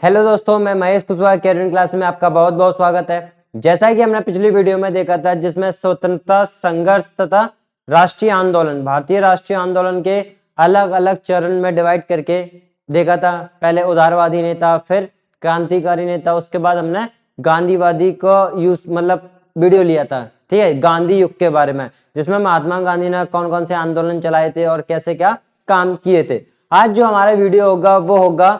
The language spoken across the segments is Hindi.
हेलो दोस्तों, मैं महेश कुशवाहा कैरियर क्लास में आपका बहुत बहुत स्वागत है। जैसा कि हमने पिछली वीडियो में देखा था जिसमें स्वतंत्रता संघर्ष तथा राष्ट्रीय आंदोलन, भारतीय राष्ट्रीय आंदोलन के अलग अलग चरण में डिवाइड करके देखा था। पहले उदारवादी नेता, फिर क्रांतिकारी नेता, उसके बाद हमने गांधीवादी को यूज मतलब वीडियो लिया था, ठीक है, गांधी युग के बारे में, जिसमें महात्मा गांधी ने कौन कौन से आंदोलन चलाए थे और कैसे क्या काम किए थे। आज जो हमारा वीडियो होगा वो होगा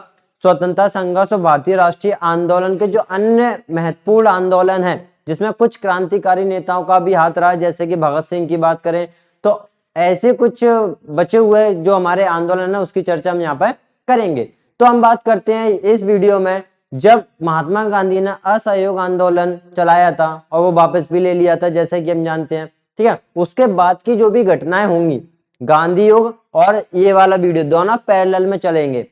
स्वतंत्रता संघर्ष और भारतीय राष्ट्रीय आंदोलन के जो अन्य महत्वपूर्ण आंदोलन है, जिसमें कुछ क्रांतिकारी नेताओं का भी हाथ रहा, जैसे कि भगत सिंह की बात करें तो ऐसे कुछ बचे हुए जो हमारे आंदोलन है उसकी चर्चा हम यहाँ पर करेंगे। तो हम बात करते हैं इस वीडियो में जब महात्मा गांधी ने असहयोग आंदोलन चलाया था और वो वापस भी ले लिया था, जैसे कि हम जानते हैं, ठीक है। उसके बाद की जो भी घटनाएं होंगी, गांधी युग और ये वाला वीडियो दोनों पैरेलल में चलेंगे।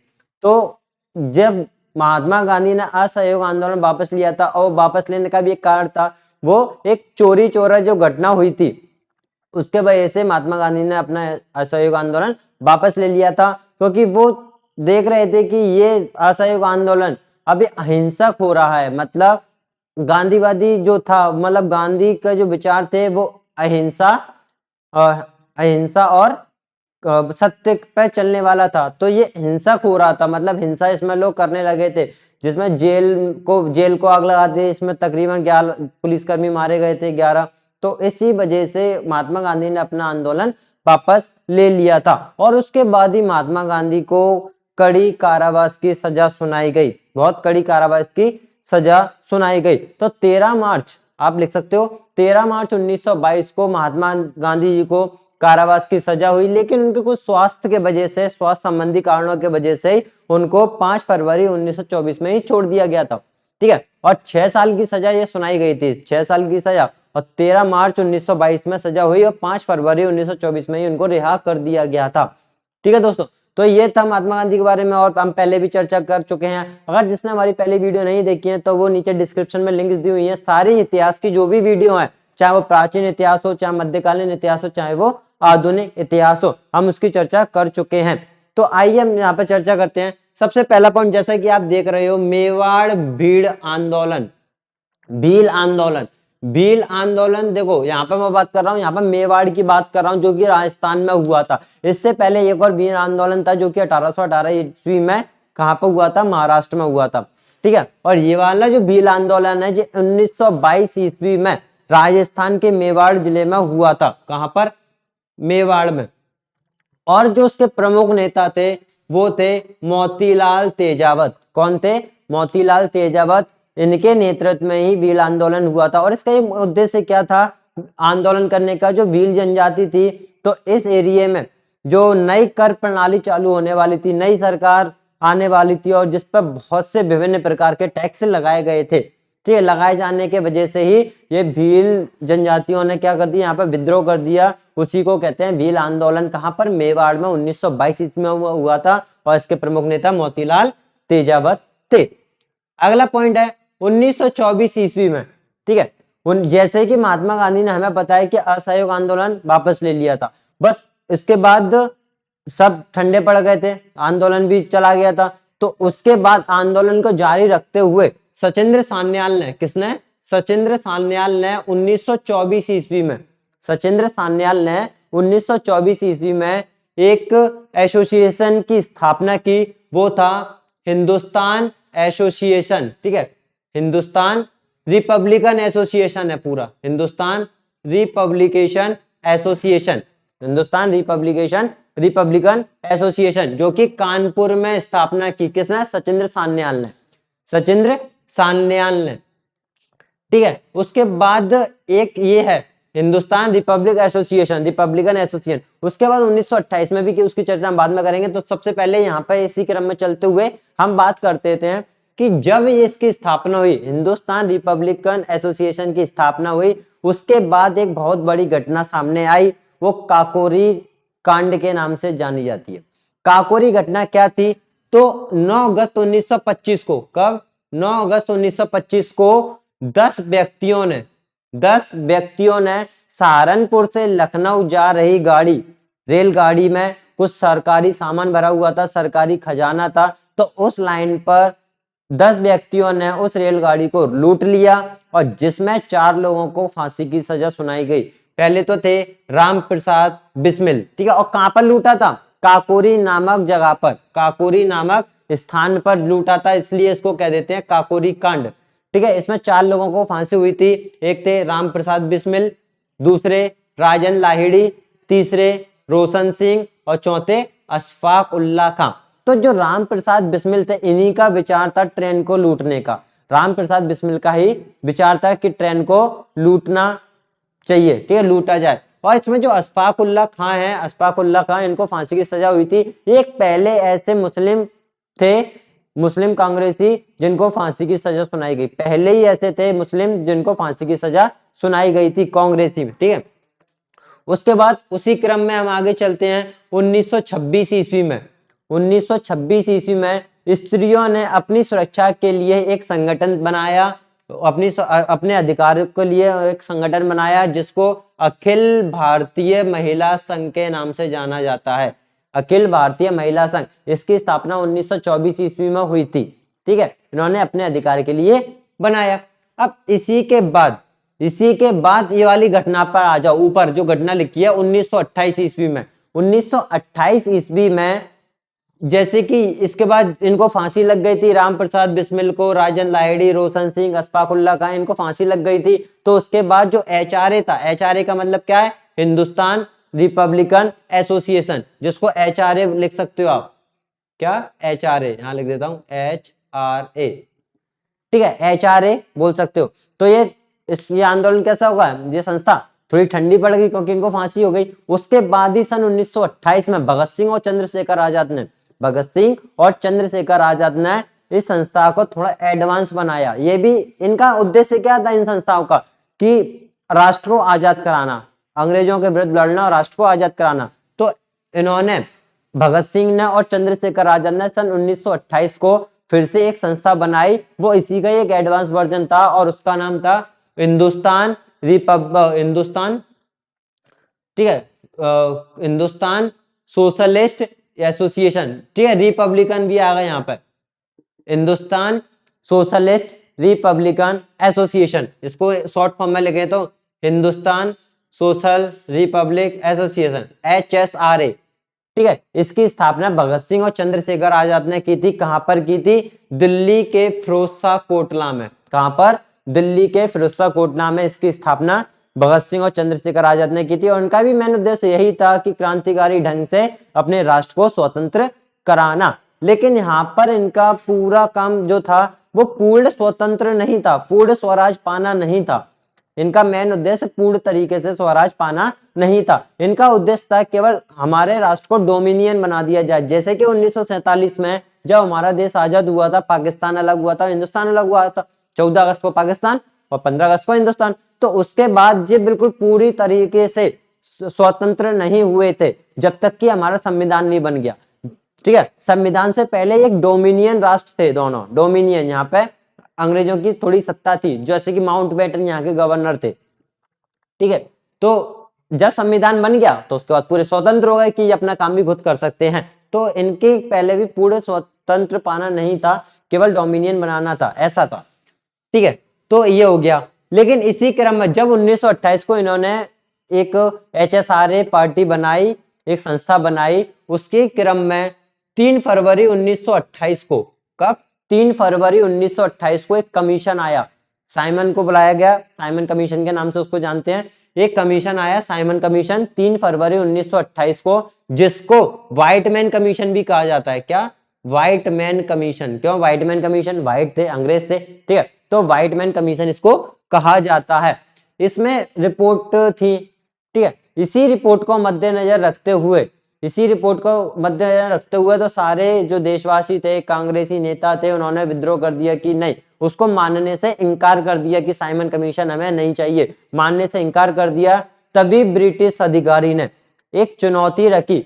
तो जब महात्मा गांधी ने असहयोग आंदोलन वापस लिया था, और वापस लेने का भी एक कारण था, वो एक चोरी चोरा जो घटना हुई थी उसके वजह से महात्मा गांधी ने अपना असहयोग आंदोलन वापस ले लिया था, क्योंकि वो देख रहे थे कि ये असहयोग आंदोलन अभी अहिंसक हो रहा है। मतलब गांधीवादी जो था, मतलब गांधी का जो विचार थे वो अहिंसा अहिंसा और सत्य पे चलने वाला था, तो ये हिंसक हो रहा था, मतलब हिंसा इसमें लोग करने लगे थे, जिसमें जेल को आग लगा दी। इसमें तकरीबन 11 पुलिसकर्मी मारे गए थे, 11। तो इसी वजह से महात्मा गांधी ने अपना आंदोलन वापस ले लिया था, और उसके बाद ही महात्मा गांधी को कड़ी कारावास की सजा सुनाई गई, बहुत कड़ी कारावास की सजा सुनाई गई। तो 13 मार्च आप लिख सकते हो, 13 मार्च 1922 को महात्मा गांधी जी को कारावास की सजा हुई, लेकिन उनके कुछ स्वास्थ्य के वजह से, स्वास्थ्य संबंधी कारणों के वजह से ही उनको 5 फरवरी 1924 में ही छोड़ दिया गया था, ठीक है। और 6 साल की सजा ये सुनाई गई थी, 6 साल की सजा, और 13 मार्च 1922 में सजा हुई और 5 फरवरी 1924 में ही उनको रिहा कर दिया गया था, ठीक है दोस्तों। तो ये था महात्मा गांधी के बारे में, और हम पहले भी चर्चा कर चुके हैं। अगर जिसने हमारी पहली वीडियो नहीं देखी है तो वो नीचे डिस्क्रिप्शन में लिंक्स दी हुई है, सारी इतिहास की जो भी वीडियो है, चाहे वो प्राचीन इतिहास हो, चाहे मध्यकालीन इतिहास हो, चाहे वो आधुनिक इतिहास हो, हम उसकी चर्चा कर चुके हैं। तो आइए हम यहाँ पर चर्चा करते हैं। सबसे पहला पॉइंट, जैसा कि आप देख रहे हो, मेवाड़ भीड़ आंदोलन, भील आंदोलन। भील आंदोलन, देखो यहाँ पर मैं बात कर रहा हूँ, यहाँ पर मेवाड़ की बात कर रहा हूँ, जो कि राजस्थान में हुआ था। इससे पहले एक और भील आंदोलन था जो कि 1818 ईस्वी में कहाँ पर हुआ था, महाराष्ट्र में हुआ था, ठीक है। और ये वाला जो भील आंदोलन है, जो 1922 ईस्वी में राजस्थान के मेवाड़ जिले में हुआ था। कहां पर? मेवाड़ में। और जो उसके प्रमुख नेता थे वो थे मोतीलाल तेजावत। कौन थे? मोतीलाल तेजावत। इनके नेतृत्व में ही भील आंदोलन हुआ था, और इसका एक उद्देश्य क्या था आंदोलन करने का? जो भील जनजाति थी, तो इस एरिया में जो नई कर प्रणाली चालू होने वाली थी, नई सरकार आने वाली थी, और जिस पर बहुत से विभिन्न प्रकार के टैक्स लगाए गए थे, ठीक है, लगाए जाने के वजह से ही ये भील जनजातियों ने क्या कर दिया, यहाँ पर विद्रोह कर दिया। उसी को कहते हैं भील आंदोलन। कहां पर? मेवाड़ में 1922 ईस्वी में हुआ था, और इसके प्रमुख नेता मोतीलाल तेजावत थे। अगला पॉइंट है 1924 ईस्वी में, ठीक है। जैसे कि महात्मा गांधी ने हमें बताया कि असहयोग आंदोलन वापस ले लिया था, बस इसके बाद सब ठंडे पड़ गए थे, आंदोलन भी चला गया था। तो उसके बाद आंदोलन को जारी रखते हुए सचिंद्र सान्याल ने, किसने? सचिंद्र सान्याल ने 1924 ईस्वी में, सचिंद्र सान्याल ने 1924 ईस्वी में एक एसोसिएशन की स्थापना की। वो था हिंदुस्तान एसोसिएशन, ठीक है, हिंदुस्तान रिपब्लिकन एसोसिएशन है पूरा, Hindustan republication association, Hindustan Republican association, जो कि कानपुर में स्थापना की। किसने? सचिंद्र सान्याल ने, सचिंद्र सान्याल ने, ठीक है। उसके बाद एक ये है हिंदुस्तान रिपब्लिकन एसोसिएशन। उसके बाद 1928 में भी कि उसकी चर्चा हम बाद में करेंगे। तो सबसे पहले यहाँ पे इसी क्रम में चलते हुए हम बात करते थे कि जब ये इसकी स्थापना हुई, हिंदुस्तान रिपब्लिकन एसोसिएशन की स्थापना हुई, उसके बाद एक बहुत बड़ी घटना सामने आई, वो काकोरी कांड के नाम से जानी जाती है। काकोरी घटना क्या थी? तो 9 अगस्त 1925 को, कब? 9 अगस्त 1925 को 10 व्यक्तियों ने सहारनपुर से लखनऊ जा रही गाड़ी, रेलगाड़ी में कुछ सरकारी सामान भरा हुआ था, सरकारी खजाना था, तो उस लाइन पर 10 व्यक्तियों ने उस रेलगाड़ी को लूट लिया और जिसमें 4 लोगों को फांसी की सजा सुनाई गई। पहले तो थे राम प्रसाद बिस्मिल, ठीक है, और कहां पर लूटा था? काकोरी नामक जगह पर, काकोरी नामक स्थान पर लूटा था, इसलिए इसको कह देते हैं काकोरी कांड, ठीक है। इसमें 4 लोगों को फांसी हुई थी। एक थे राम प्रसाद बिस्मिल, दूसरे राजन लाहिड़ी, तीसरे रोशन सिंह और चौथे अशफाक उल्ला खां। तो जो राम प्रसाद बिस्मिल थे, इन्हीं का विचार था ट्रेन को लूटने का। राम प्रसाद बिस्मिल का ही विचार था कि ट्रेन को लूटना चाहिए, ठीक है, लूटा जाए। और इसमें जो अशफाक उल्ला खां है, अशफाक उल्ला खां, इनको फांसी की सजा हुई थी। एक पहले ऐसे मुस्लिम थे, मुस्लिम कांग्रेसी, जिनको फांसी की सजा सुनाई गई। पहले ही ऐसे थे मुस्लिम जिनको फांसी की सजा सुनाई गई थी कांग्रेसी में, ठीक है। उसके बाद उसी क्रम में हम आगे चलते हैं 1926 ईस्वी में। 1926 ईस्वी में स्त्रियों ने अपनी सुरक्षा के लिए एक संगठन बनाया, अपने अधिकारों के लिए एक संगठन बनाया, जिसको अखिल भारतीय महिला संघ के नाम से जाना जाता है। अखिल भारतीय महिला संघ, इसकी स्थापना 1924 ईस्वी में हुई थी, ठीक है। इन्होंने अपने अधिकार के लिए बनाया। अब इसी के बाद ये वाली घटना पर आ जाओ, ऊपर जो घटना लिखी है 1928 ईस्वी में। 1928 ईस्वी में जैसे कि इसके बाद इनको फांसी लग गई थी, राम प्रसाद बिस्मिल को, राजन लाहिड़ी, रोशन सिंह, अशफाक उल्ला खां, इनको फांसी लग गई थी। तो उसके बाद जो एचआरए था, एचआरए का मतलब क्या है? हिंदुस्तान रिपब्लिकन एसोसिएशन, जिसको एचआरए लिख सकते हो आप। क्या? एचआरए, यहां लिख देता हूं, एचआरए, ठीक है, एचआरए बोल सकते हो। तो ये आंदोलन कैसा होगा? ये संस्था थोड़ी ठंडी पड़ गई क्योंकि इनको फांसी हो गई। उसके बाद ही सन 1928 में भगत सिंह और चंद्रशेखर आजाद ने इस संस्था को थोड़ा एडवांस बनाया। ये भी इनका उद्देश्य क्या था इन संस्थाओं का? कि राष्ट्र को आजाद कराना, अंग्रेजों के विरुद्ध लड़ना और राष्ट्र को आजाद कराना। तो इन्होंने, भगत सिंह ने और चंद्रशेखर आजाद ने सन 1928 को फिर से एक संस्था बनाई। वो इसी का एक एडवांस वर्जन था और उसका नाम था हिंदुस्तान, ठीक है, हिंदुस्तान सोशलिस्ट एसोसिएशन, ठीक है, रिपब्लिकन भी आ गया यहाँ पर, हिंदुस्तान सोशलिस्ट रिपब्लिकन एसोसिएशन। इसको शॉर्ट फॉर्म में लिखे तो Hindustan social Republic association, HSRA, ठीक है। इसकी स्थापना भगत सिंह और चंद्रशेखर आजाद ने की थी। कहां पर की थी? दिल्ली के फिरोजशाह कोटला में। कहां पर? दिल्ली के फिरोजशाह कोटला में इसकी स्थापना भगत सिंह और चंद्रशेखर आजाद ने की थी। और उनका भी मेन उद्देश्य यही था कि क्रांतिकारी ढंग से अपने राष्ट्र को स्वतंत्र कराना। लेकिन यहाँ पर इनका पूरा काम जो था वो पूर्ण स्वतंत्र नहीं था, पूर्ण स्वराज पाना नहीं था। इनका मेन उद्देश्य पूर्ण तरीके से स्वराज पाना नहीं था। इनका उद्देश्य था केवल हमारे राष्ट्र को डोमिनियन बना दिया जाए। जैसे कि 1947 में जब हमारा देश आजाद हुआ था, पाकिस्तान अलग हुआ था, हिंदुस्तान अलग हुआ था, 14 अगस्त को पाकिस्तान और 15 अगस्त को हिंदुस्तान। तो उसके बाद ये बिल्कुल पूरी तरीके से स्वतंत्र नहीं हुए थे जब तक कि हमारा संविधान नहीं बन गया, ठीक है। संविधान से पहले एक डोमिनियन राष्ट्र थे दोनों, डोमिनियन, यहाँ पे अंग्रेजों की थोड़ी सत्ता थी, जैसे कि माउंटबेटन यहाँ के गवर्नर थे, ठीक है। तो जब संविधान बन गया तो उसके बाद पूरे स्वतंत्र हो गए कि ये अपना काम भी खुद कर सकते हैं। तो इनके पहले भी पूरे स्वतंत्र पाना नहीं था, केवल डोमिनियन बनाना था, ऐसा था, ठीक है। तो ये हो गया। लेकिन इसी क्रम में जब 1928 को इन्होंने एक HSRA पार्टी बनाई, एक संस्था बनाई, उसके क्रम में 3 फरवरी 1928 को, कब? 3 फरवरी 1928 को एक कमीशन आया, साइमन को बुलाया गया, साइमन कमीशन के नाम से उसको जानते हैं। एक कमीशन आया, साइमन कमीशन, 3 फरवरी 1928 को, जिसको व्हाइट मैन कमीशन भी कहा जाता है। क्या? White man commission. क्यों व्हाइट मैन कमीशन? व्हाइट थे, अंग्रेज थे, ठीक है, तो व्हाइट मैन कमीशन इसको कहा जाता है। इसमें रिपोर्ट थी, ठीक है। इसी रिपोर्ट को मद्देनजर रखते हुए तो सारे जो देशवासी थे, कांग्रेसी नेता थे, उन्होंने विद्रोह कर दिया कि नहीं, उसको मानने से इनकार कर दिया कि साइमन कमीशन हमें नहीं चाहिए, मानने से इनकार कर दिया। तभी ब्रिटिश अधिकारी ने एक चुनौती रखी,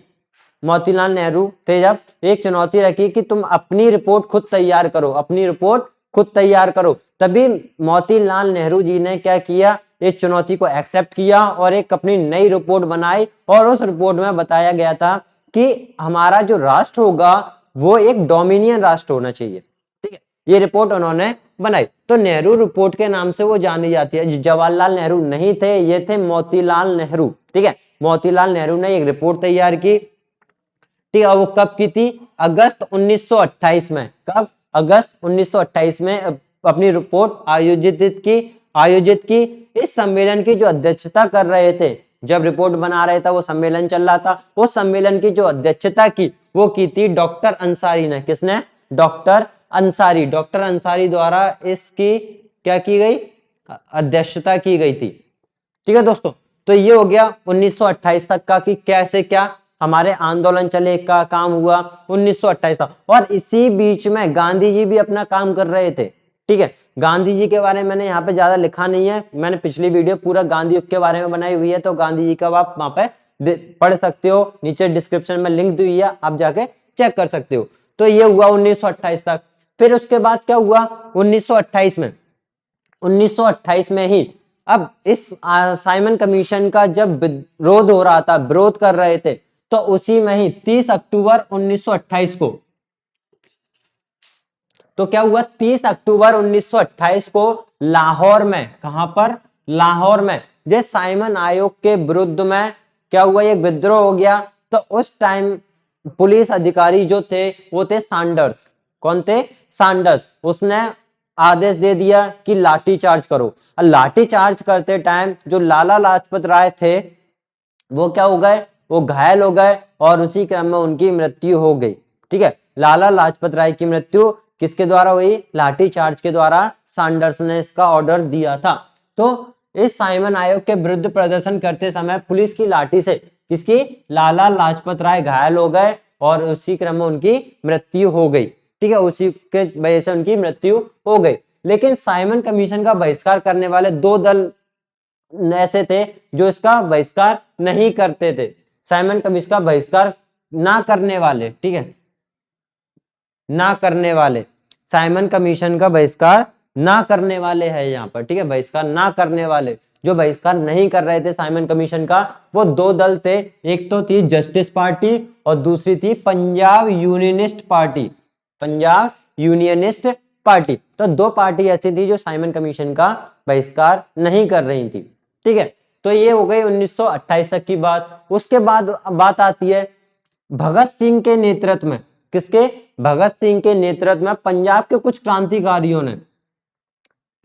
मोतीलाल नेहरू थे जब, एक चुनौती रखी कि तुम अपनी रिपोर्ट खुद तैयार करो, अपनी रिपोर्ट खुद तैयार करो। तभी मोतीलाल नेहरू जी ने क्या किया? इस चुनौती को एक्सेप्ट किया और एक अपनी नई रिपोर्ट बनाई। और उस रिपोर्ट में बताया गया था कि हमारा जो राष्ट्र होगा वो एक डोमिनियन राष्ट्र होना चाहिए, ठीक है। ये रिपोर्ट उन्होंने बनाई। तो नेहरू रिपोर्ट के नाम से वो जानी जाती है। जवाहरलाल नेहरू नहीं थे, ये थे मोतीलाल नेहरू। ठीक है, मोतीलाल नेहरू ने एक रिपोर्ट तैयार की। ठीक है, वो कब की थी? अगस्त 1928 में। कब? अगस्त 1928 में अपनी रिपोर्ट आयोजित की। इस सम्मेलन की जो अध्यक्षता कर रहे थे, जब रिपोर्ट बना रहे था, वो सम्मेलन चल रहा था, उस सम्मेलन की जो अध्यक्षता की वो की थी डॉक्टर अंसारी ने। किसने? डॉक्टर अंसारी। डॉक्टर अंसारी द्वारा इसकी क्या की गई? अध्यक्षता की गई थी। ठीक है दोस्तों, तो ये हो गया 1928 तक का कि कैसे क्या हमारे आंदोलन चले, का काम हुआ 1928 तक। और इसी बीच में गांधी जी भी अपना काम कर रहे थे। ठीक है, गांधी जी के बारे में मैंने यहाँ पे ज्यादा लिखा नहीं है, मैंने पिछली वीडियो पूरा गांधी युग के बारे में बनाई हुई है, तो गांधी जी का आप वहां पे पढ़ सकते हो, नीचे डिस्क्रिप्शन में लिंक दी हुई है, आप जाके चेक कर सकते हो। तो ये हुआ 1928 तक। फिर उसके बाद क्या हुआ 1928 में? 1928 में ही अब इस साइमन कमीशन का जब विरोध हो रहा था, विरोध कर रहे थे, तो उसी में ही 30 अक्टूबर 1928 को, तो क्या हुआ 30 अक्टूबर 1928 को लाहौर में, कहां पर? लाहौर में ये साइमन आयोग के विरुद्ध में क्या हुआ? एक विद्रोह हो गया। तो उस टाइम पुलिस अधिकारी जो थे वो थे सैंडर्स। कौन थे? सैंडर्स। उसने आदेश दे दिया कि लाठी चार्ज करो। और लाठी चार्ज करते टाइम जो लाला लाजपत राय थे वो क्या हो गए? वो घायल हो गए और उसी क्रम में उनकी मृत्यु हो गई। ठीक है, लाला लाजपत राय की मृत्यु किसके द्वारा हुई? लाठी चार्ज के द्वारा। सैंडर्स ने इसका ऑर्डर दिया था। तो इस साइमन आयोग के विरुद्ध प्रदर्शन करते समय पुलिस की लाठी से किसकी? लाला लाजपत राय घायल हो गए और उसी क्रम में उनकी मृत्यु हो गई। ठीक है, उसी के वजह से उनकी मृत्यु हो गई। लेकिन साइमन कमीशन का बहिष्कार करने वाले दो दल ऐसे थे जो इसका बहिष्कार नहीं करते थे। साइमन कमीशन का बहिष्कार ना करने वाले, ठीक है, ना करने वाले, साइमन कमीशन का बहिष्कार ना करने वाले है यहाँ पर। ठीक है, बहिष्कार ना करने वाले, जो बहिष्कार नहीं कर रहे थे साइमन कमीशन का, वो दो दल थे। एक तो थी जस्टिस पार्टी और दूसरी थी Punjab unionist party. Punjab unionist party. तो दो पार्टी ऐसी थी जो साइमन कमीशन का बहिष्कार नहीं कर रही थी। ठीक है, तो ये हो गई 1928 तक की बात। उसके बाद बात आती है भगत सिंह के नेतृत्व में। किसके? भगत सिंह के नेतृत्व में पंजाब के कुछ क्रांतिकारियों ने,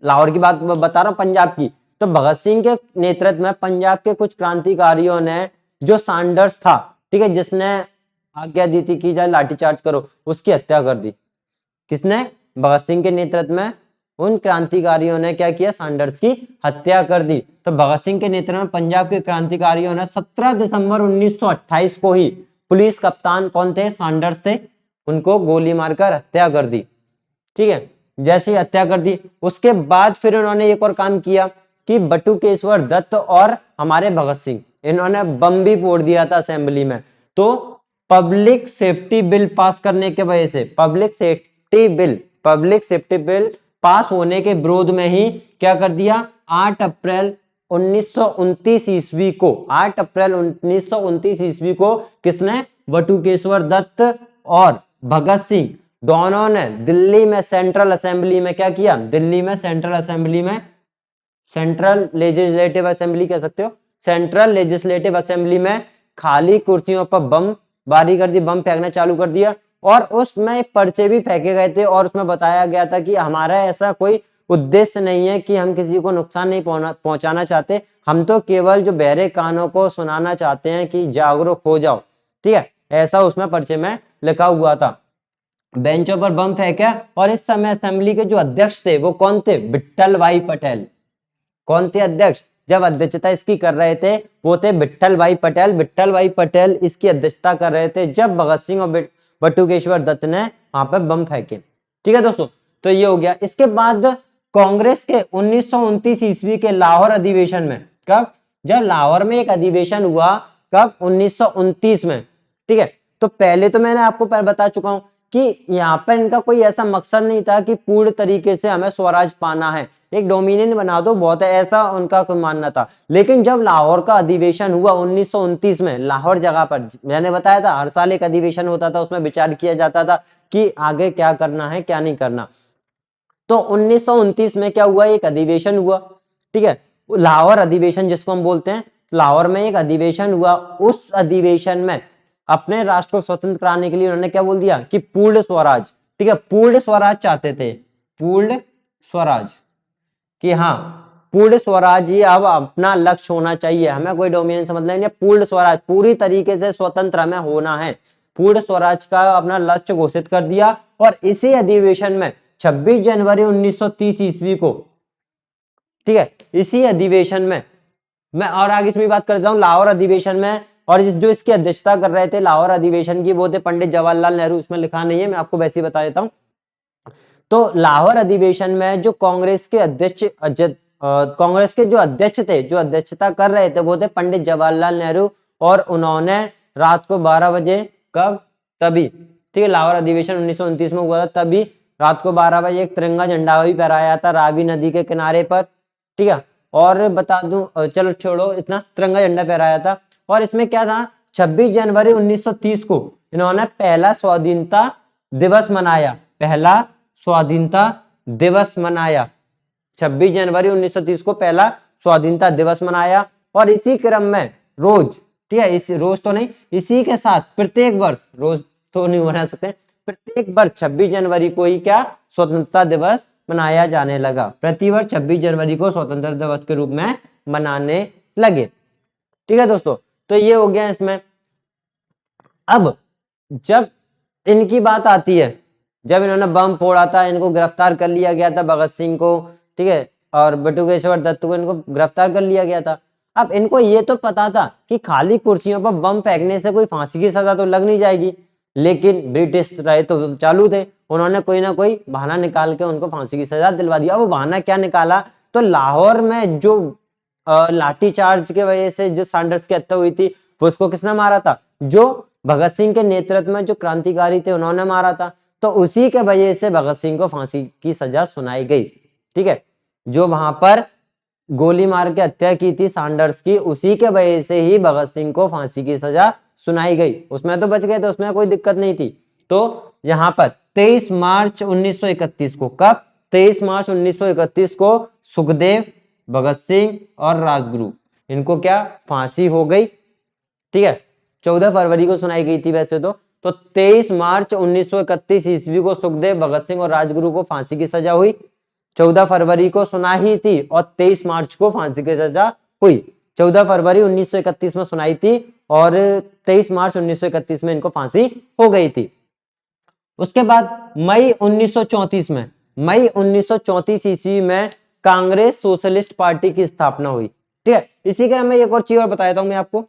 लाहौर की बात बता रहा हूं, पंजाब की, तो भगत सिंह के नेतृत्व में पंजाब के कुछ क्रांतिकारियों ने, जो सैंडर्स था, ठीक है, जिसने आज्ञा दी थी कि जाए लाठीचार्ज करो, उसकी हत्या कर दी। किसने? भगत सिंह के नेतृत्व में उन क्रांतिकारियों ने क्या किया? सैंडर्स की हत्या कर दी। तो भगत सिंह के नेतृत्व में पंजाब के क्रांतिकारियों ने 17 दिसंबर 1928 को ही, पुलिस कप्तान कौन थे? सैंडर्स थे, उनको गोली मारकर हत्या कर दी। ठीक है, जैसे ही हत्या कर दी, उसके बाद फिर उन्होंने एक और काम किया कि बटुकेश्वर दत्त और हमारे भगत सिंह, इन्होंने बम भी फोड़ दिया था असेंबली में। तो पब्लिक सेफ्टी बिल पास करने के वजह से, पब्लिक सेफ्टी बिल पास होने के विरोध में ही क्या कर दिया? 8 अप्रैल 1929 ईस्वी को, 8 अप्रैल 1929 ईस्वी को किसने? बटुकेश्वर दत्त और भगत सिंह दोनों ने दिल्ली में सेंट्रल असेंबली में क्या किया? दिल्ली में सेंट्रल असेंबली में, सेंट्रल लेजिस्लेटिव असेंबली कह सकते हो, सेंट्रल लेजिस्लेटिव असेंबली में खाली कुर्सियों पर बम बारी कर दी, बम फेंकना चालू कर दिया। और उसमें पर्चे भी फेंके गए थे और उसमें बताया गया था कि हमारा ऐसा कोई उद्देश्य नहीं है कि हम किसी को नुकसान नहीं पहुंचाना चाहते, हम तो केवल जो बहरे कानों को सुनाना चाहते हैं कि जागरूक हो जाओ। ठीक है, ऐसा उसमें पर्चे में लिखा हुआ था। बेंचों पर बम फेंका और इस समय असेंबली के जो अध्यक्ष थे वो कौन थे? विट्ठल भाई पटेल। कौन थे अध्यक्ष? जब अध्यक्षता इसकी कर रहे थे वो थे विट्ठल भाई पटेल। विट्ठल भाई पटेल इसकी अध्यक्षता कर रहे थे जब भगत सिंह और बटुकेश्वर दत्त ने वहां पर बम फेंके। ठीक है दोस्तों, तो ये हो गया। इसके बाद कांग्रेस के 1929 ईस्वी के लाहौर अधिवेशन में, कब? जब लाहौर में एक अधिवेशन हुआ, कब? 1929 में। ठीक है, तो पहले तो मैंने आपको बता चुका हूं कि यहाँ पर इनका कोई ऐसा मकसद नहीं था कि पूर्ण तरीके से हमें स्वराज पाना है, एक डोमिनियन बना दो बहुत है, ऐसा उनका कोई मानना था। लेकिन जब लाहौर का अधिवेशन हुआ 1929 में, लाहौर जगह पर, मैंने बताया था हर साल एक अधिवेशन होता था, उसमें विचार किया जाता था कि आगे क्या करना है क्या नहीं करना। तो 1929 में क्या हुआ, एक अधिवेशन हुआ, ठीक है, लाहौर अधिवेशन जिसको हम बोलते हैं। लाहौर में एक अधिवेशन हुआ, उस अधिवेशन में अपने राष्ट्र को स्वतंत्र कराने के लिए उन्होंने क्या बोल दिया कि पूर्ण स्वराज, ठीक है, पूर्ण स्वराज चाहते थे, पूर्ण स्वराज, कि हाँ पूर्ण स्वराज ही अब अपना लक्ष्य होना चाहिए, हमें कोई डोमिनेंस से मतलब नहीं, पूर्ण स्वराज, पूरी तरीके से स्वतंत्र हमें होना है, पूर्ण स्वराज का अपना लक्ष्य घोषित कर दिया। और इसी अधिवेशन में 26 जनवरी 1930 ईस्वी को, ठीक है, इसी अधिवेशन में मैं और आगे इसमें बात करता हूँ, लाहौर अधिवेशन में, और जो इसकी अध्यक्षता कर रहे थे लाहौर अधिवेशन की, वो थे पंडित जवाहरलाल नेहरू, उसमें लिखा नहीं है, मैं आपको वैसे ही बता देता हूँ। तो लाहौर अधिवेशन में जो कांग्रेस के अध्यक्ष कांग्रेस के जो अध्यक्ष थे, जो अध्यक्षता कर रहे थे, वो थे पंडित जवाहरलाल नेहरू, और उन्होंने रात को 12 बजे, कब, तभी, ठीक है, लाहौर अधिवेशन 1929 में हुआ था, तभी रात को 12 बजे एक तिरंगा झंडा भी फहराया था रावी नदी के किनारे पर, ठीक है। और बता दूं, चलो छोड़ो इतना, तिरंगा झंडा फहराया था। और इसमें क्या था, 26 जनवरी 1930 को इन्होंने पहला स्वाधीनता दिवस मनाया, पहला स्वाधीनता दिवस मनाया, 26 जनवरी 1930 को पहला स्वाधीनता दिवस मनाया। और इसी क्रम में रोज, ठीक है, इस रोज तो नहीं, इसी के साथ प्रत्येक वर्ष, रोज तो नहीं मना सकते, प्रत्येक वर्ष 26 जनवरी को ही क्या, स्वतंत्रता दिवस मनाया जाने लगा, प्रतिवर्ष 26 जनवरी को स्वतंत्रता दिवस के रूप में मनाने लगे, ठीक है दोस्तों। तो ये हो गया इसमें। अब जब इनकी बात आती है, जब इन्होंने बम फोड़ा था, इनको गिरफ्तार कर लिया गया था, भगत सिंह को, ठीक है, और बटुकेश्वर दत्त को, इनको गिरफ्तार कर लिया गया था। अब इनको ये तो पता था कि खाली कुर्सियों पर बम फेंकने से कोई फांसी की सजा तो लग नहीं जाएगी, लेकिन ब्रिटिश रहे तो चालू थे, उन्होंने कोई ना कोई बहाना निकाल के उनको फांसी की सजा दिलवा दिया। वो बहाना क्या निकाला, तो लाहौर में जो लाठीचार्ज की वजह से जो सैंडर्स की हत्या हुई थी, वो उसको किसने मारा था, जो भगत सिंह के नेतृत्व में जो क्रांतिकारी थे उन्होंने मारा था। तो उसी के वजह से भगत सिंह को फांसी की सजा सुनाई गई, ठीक है, जो वहां पर गोली मार के हत्या की थी सैंडर्स की, उसी के वजह से ही भगत सिंह को फांसी की सजा सुनाई गई। उसमें तो बच गए थे, उसमें कोई दिक्कत नहीं थी। तो यहाँ पर 23 मार्च 1931 को, कब, 23 मार्च 1931 को सुखदेव, भगत सिंह और राजगुरु, इनको क्या, फांसी हो गई, ठीक है। 14 फरवरी को सुनाई गई थी वैसे तो 23 मार्च 1931 ईस्वी को सुखदेव, भगत सिंह और राजगुरु को फांसी की सजा हुई। 14 फरवरी को सुनाई थी और 23 मार्च को फांसी की सजा हुई। 14 फरवरी 1931 में सुनाई थी और 23 मार्च 1931 में इनको फांसी हो गई थी। उसके बाद मई 1934 में, मई 1934 ईस्वी में कांग्रेस सोशलिस्ट पार्टी की स्थापना हुई, ठीक है। इसी क्रम में एक और चीज और बताता हूं मैं आपको,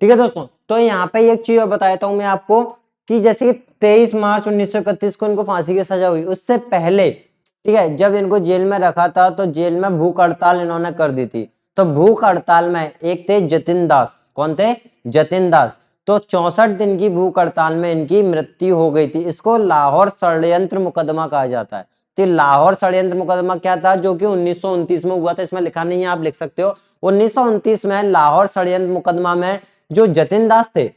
ठीक है दोस्तों। तो यहाँ पे एक चीज और बताता हूं मैं आपको कि जैसे कि 23 मार्च 1931 को इनको फांसी की सजा हुई, उससे पहले, ठीक है, जब इनको जेल में रखा था तो जेल में भूख हड़ताल इन्होंने कर दी थी। तो भूख हड़ताल में एक थे जतिन दास, कौन थे, जतिन दास। तो 64 दिन की भूख हड़ताल में इनकी मृत्यु हो गई थी। इसको लाहौर षड्यंत्र मुकदमा कहा जाता है। तो लाहौर षड्यंत्र मुकदमा क्या था, जो कि 1929 में हुआ था, इसमें लिखा नहीं है, आप लिख सकते हो। 1929 में लाहौर षड्यंत्र मुकदमा में जो जतिन दास थे,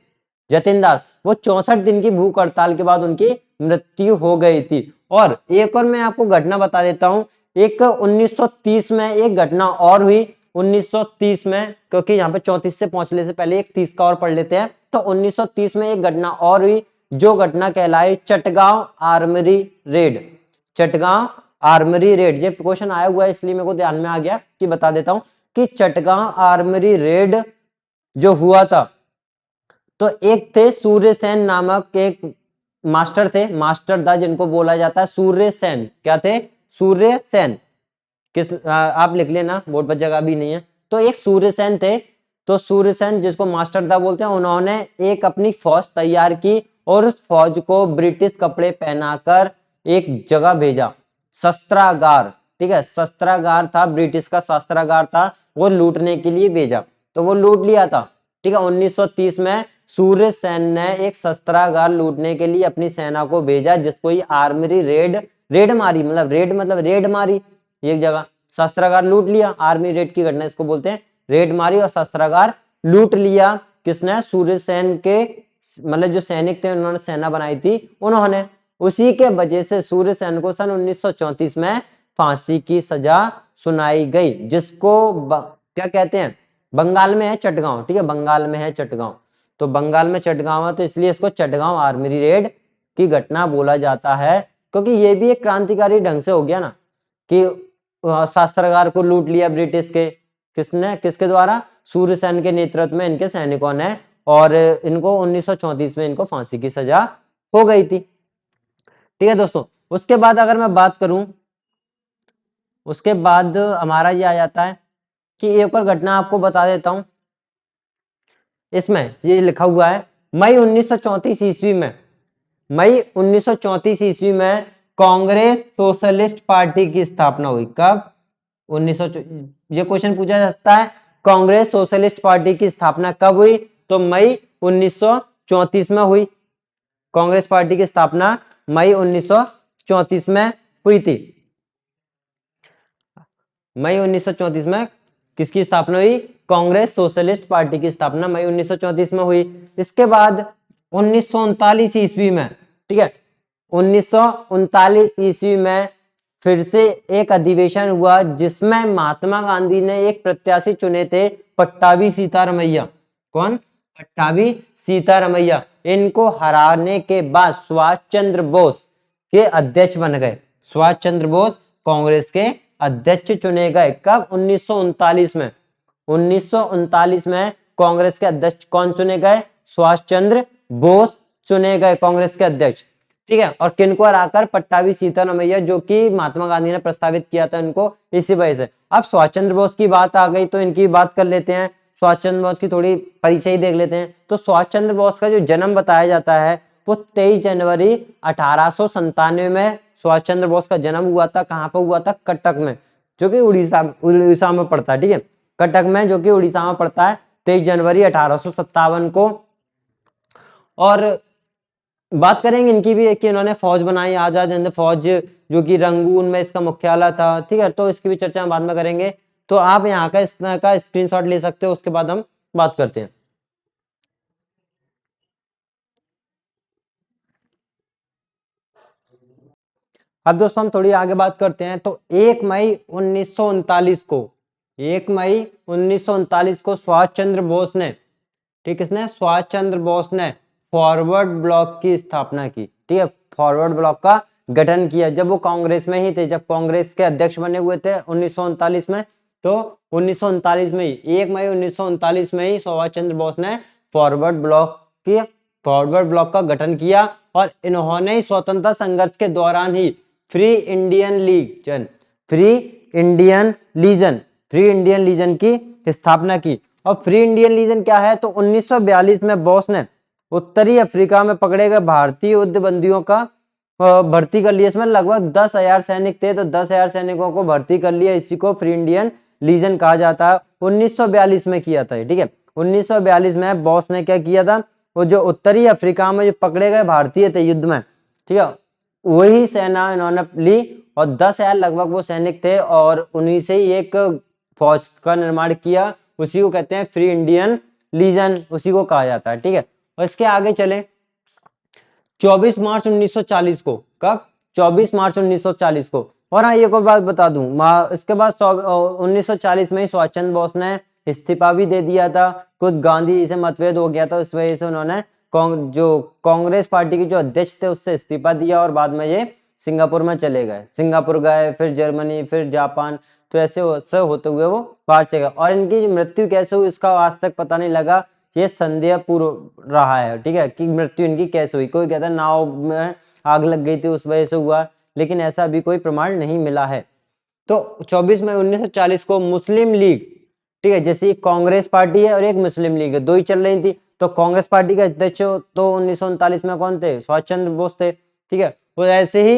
जतिन दास, वो 64 दिन की भूख हड़ताल के बाद उनकी मृत्यु हो गई थी। और एक और मैं आपको घटना बता देता हूं, एक 1930 में एक घटना और हुई, 1930 में, क्योंकि यहाँ पे 34 से पहुंचने से पहले एक 30 का और पढ़ लेते हैं। तो 1930 में एक घटना और हुई, जो घटना कहलाई Chittagong armoury raid, Chittagong armoury raid. ये क्वेश्चन आया हुआ है इसलिए मेरे को ध्यान में आ गया कि बता देता हूं कि चटगांव आर्मरी रेड जो हुआ था, तो एक थे सूर्य सेन नामक एक मास्टर थे, मास्टर था जिनको बोला जाता है सूर्य सेन। क्या थे, सूर्य सेन। आप लिख लेना, बोर्ड पर जगह भी नहीं है। तो एक सूर्य सेन थे, तो सूर्य सेन जिसको मास्टर था बोलते हैं, उन्होंने एक अपनी फौज तैयार की और उस फौज को ब्रिटिश कपड़े पहनाकर एक जगह भेजा, शस्त्रागार, ठीक है, शस्त्रागार था, ब्रिटिश का शस्त्रागार था, वो लूटने के लिए भेजा। तो वो लूट लिया था, ठीक है। 1930 में सूर्य सेन ने एक शस्त्रागार लूटने के लिए अपनी सेना को भेजा, जिसको ये आर्मरी रेड, रेड मारी, मतलब रेड मारी एक जगह, शस्त्रागार लूट लिया, आर्मी रेड की घटना इसको बोलते हैं, रेड मारी और शस्त्रागार लूट लिया। किसने, सूर्य सेन के, मतलब जो सैनिक थे उन्होंने सेना बनाई थी उन्होंने। उसी के वजह से सूर्यसेन को सन 1934 में फांसी की सजा सुनाई गई, जिसको क्या कहते हैं, बंगाल में है चटगांव, ठीक है, बंगाल में है चटगांव, तो बंगाल में चटगांव है तो इसलिए इसको चटगांव आर्मी रेड की घटना बोला जाता है, क्योंकि ये भी एक क्रांतिकारी ढंग से हो गया ना कि शास्त्रागार को लूट लिया ब्रिटिश के, किसने, किसके द्वारा, सूर्यसेन के नेतृत्व में इनके सैनिकों ने, और इनको 1934 में इनको फांसी की सजा हो गई थी। ठीक है दोस्तों, उसके बाद अगर मैं बात करूं, उसके बाद हमारा ये आ जाता है कि एक और घटना आपको बता देता हूं, इसमें ये लिखा हुआ है मई 1934 ईस्वी में, मई 1934 ईस्वी में कांग्रेस सोशलिस्ट पार्टी की स्थापना हुई। कब? 1900, ये क्वेश्चन पूछा जा सकता है, कांग्रेस सोशलिस्ट पार्टी की स्थापना कब हुई? तो मई 1934 में हुई। कांग्रेस पार्टी की स्थापना मई 1934 में हुई थी। मई 1934 में किसकी स्थापना हुई? कांग्रेस सोशलिस्ट पार्टी की स्थापना मई 1934 में हुई। इसके बाद 1939 ईस्वी में, ठीक है, 1939 ईस्वी में फिर से एक अधिवेशन हुआ जिसमें महात्मा गांधी ने एक प्रत्याशी चुने थे, पट्टाभी सीतारमैया। कौन? पट्टाभी सीतारमैया। इनको हराने के बाद सुभाष चंद्र बोस के अध्यक्ष बन गए। सुभाष चंद्र बोस कांग्रेस के अध्यक्ष चुने गए। कब? 1939 में। 1939 में कांग्रेस के अध्यक्ष कौन चुने गए? सुभाष चंद्र बोस चुने गए कांग्रेस के अध्यक्ष। ठीक है, और किनको हराकर? पट्टाभी सीतारमैया, जो कि महात्मा गांधी ने प्रस्तावित किया था इनको, इसी वजह से। अब सुभाष चंद्र बोस की बात आ गई तो इनकी बात कर लेते हैं। सुभाष चंद्र बोस की थोड़ी परिचय देख लेते हैं। तो सुभाष चंद्र बोस का जो जन्म बताया जाता है वो 23 जनवरी 1897 में सुभाष चंद्र बोस का जन्म हुआ था। कहां पर हुआ था? कटक में, जो कि उड़ीसा में पड़ता है। ठीक है, कटक में, जो कि उड़ीसा में पड़ता है, 23 जनवरी 1857 को। और बात करेंगे इनकी भी, कि इन्होंने फौज बनाई, आजाद हिंद फौज, जो कि रंगून में इसका मुख्यालय था। ठीक है, तो इसकी भी चर्चा हम बाद में करेंगे। तो आप यहाँ का इस तरह का स्क्रीनशॉट ले सकते हो, उसके बाद हम बात करते हैं। अब दोस्तों हम थोड़ी आगे बात करते हैं। तो 1 मई 1939 को, 1 मई 1939 को सुभाष चंद्र बोस ने, ठीक, किसने? सुभाष चंद्र बोस ने फॉरवर्ड ब्लॉक की स्थापना की। ठीक है, फॉरवर्ड ब्लॉक का गठन किया जब वो कांग्रेस में ही थे, जब कांग्रेस के अध्यक्ष बने हुए थे 1939 में। तो 1939 में ही, 1 मई 1939 में ही सुभाष चंद्र बोस ने फॉरवर्ड ब्लॉक का गठन किया, और इन्होंने ही स्वतंत्रता संघर्ष के दौरान ही फ्री इंडियन लीजन की स्थापना की। और फ्री इंडियन लीजन क्या है? तो 1942 में बोस ने उत्तरी अफ्रीका में पकड़े गए भारतीय युद्ध बंदियों का भर्ती कर लिया। इसमें लगभग 10,000 सैनिक थे, तो 10,000 सैनिकों को भर्ती कर लिया। इसी को फ्री इंडियन लीजन कहा जाता है। 1942 में किया था। ठीक है, 1942 में बोस ने क्या किया था? वो जो उत्तरी अफ्रीका में जो पकड़े गए भारतीय थे युद्ध में, ठीक है, वही सेना इन्होंने ली, और 10,000 लगभग वो सैनिक थे, और उन्हीं से ही एक फौज का निर्माण किया। उसी को कहते हैं फ्री इंडियन लीजन, उसी को कहा जाता है। ठीक है, और इसके आगे चले 24 मार्च 1940 को। कब? 24 मार्च 1940 को। और हाँ, एक और बात बता दूं, इसके बाद 1940 में ही सुभाष चंद्र बोस ने इस्तीफा भी दे दिया था। कुछ गांधी जी से मतभेद हो गया था, इस वजह से उन्होंने जो कांग्रेस पार्टी के जो अध्यक्ष थे उससे इस्तीफा दिया, और बाद में ये सिंगापुर में चले गए। सिंगापुर गए, फिर जर्मनी, फिर जापान, तो ऐसे होते हुए वो बाहर चले गए। और इनकी मृत्यु कैसे हुई इसका आज तक पता नहीं लगा। ये संदेहपूर्ण रहा है। ठीक है, कि मृत्यु इनकी कैसे हुई। कोई कहता है नाव में आग लग गई थी उस वजह से हुआ, लेकिन ऐसा अभी कोई प्रमाण नहीं मिला है। तो 24 मई 1940 को मुस्लिम लीग, ठीक है, जैसे कांग्रेस पार्टी है और एक मुस्लिम लीग है, दो ही चल रही थी। तो कांग्रेस पार्टी के अध्यक्ष तो 1939 में कौन थे? सुभाष चंद्र बोस थे। ठीक है, वो ऐसे ही